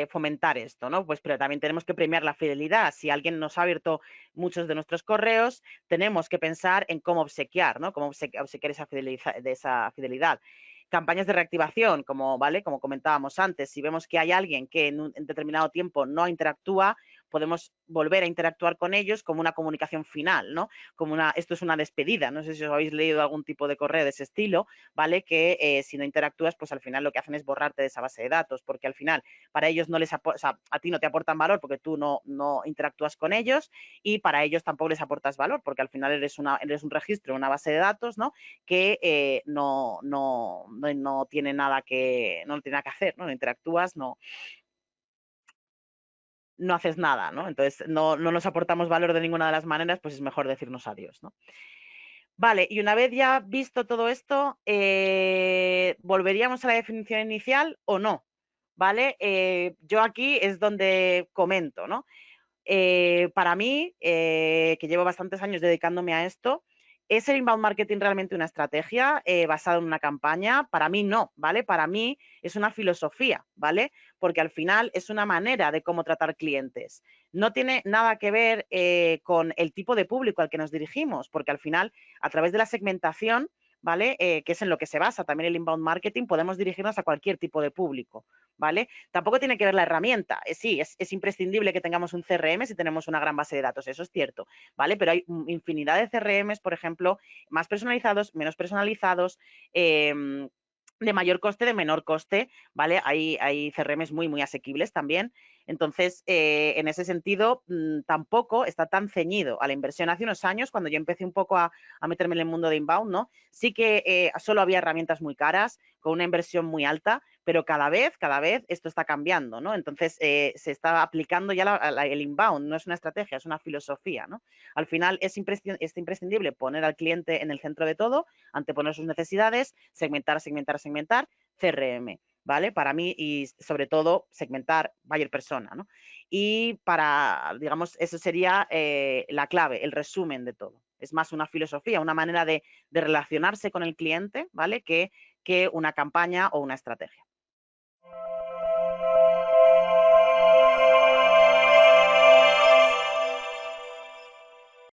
fomentar esto, ¿no? Pues pero también tenemos que premiar la fidelidad. Si alguien nos ha abierto muchos de nuestros correos, tenemos que pensar en cómo obsequiar, ¿no? Cómo obsequiar esa fidelidad. Campañas de reactivación, ¿vale? Como comentábamos antes, si vemos que hay alguien que en determinado tiempo no interactúa, podemos volver a interactuar con ellos como una comunicación final, ¿no? Esto es una despedida, no sé si os habéis leído algún tipo de correo de ese estilo, ¿vale? Que si no interactúas, pues al final lo que hacen es borrarte de esa base de datos, porque al final para ellos no les o sea, a ti no te aportan valor porque tú no interactúas con ellos y para ellos tampoco les aportas valor porque al final eres un registro, una base de datos, ¿no? Que no tiene nada que hacer, ¿no? No interactúas, no haces nada, ¿no? Entonces no nos aportamos valor de ninguna de las maneras, pues es mejor decirnos adiós, ¿no? Vale, y una vez ya visto todo esto, ¿volveríamos a la definición inicial o no? ¿Vale? Yo aquí es donde comento, ¿no? Para mí, que llevo bastantes años dedicándome a esto, ¿Es el inbound marketing realmente una estrategia basada en una campaña? Para mí no, ¿vale? Para mí es una filosofía, ¿vale? Porque al final es una manera de cómo tratar clientes. No tiene nada que ver con el tipo de público al que nos dirigimos, porque al final, a través de la segmentación, ¿vale? Que es en lo que se basa también el inbound marketing, podemos dirigirnos a cualquier tipo de público, ¿vale? Tampoco tiene que ver la herramienta. Sí, es imprescindible que tengamos un CRM si tenemos una gran base de datos, eso es cierto, ¿vale? Pero hay infinidad de CRMs, por ejemplo, más personalizados, menos personalizados, de mayor coste, de menor coste, ¿vale? Hay CRMs muy asequibles también. Entonces, en ese sentido, tampoco está tan ceñido a la inversión. Hace unos años, cuando yo empecé un poco a meterme en el mundo de inbound, ¿no? Sí que solo había herramientas muy caras, con una inversión muy alta, pero cada vez esto está cambiando, ¿no? Entonces, se está aplicando ya el inbound, no es una estrategia, es una filosofía, ¿no? Al final es imprescindible poner al cliente en el centro de todo, anteponer sus necesidades, segmentar, CRM, ¿vale? Para mí y sobre todo segmentar buyer persona, ¿no? Y para, digamos, eso sería la clave, el resumen de todo. Es más una filosofía, una manera de relacionarse con el cliente, ¿vale? Que una campaña o una estrategia.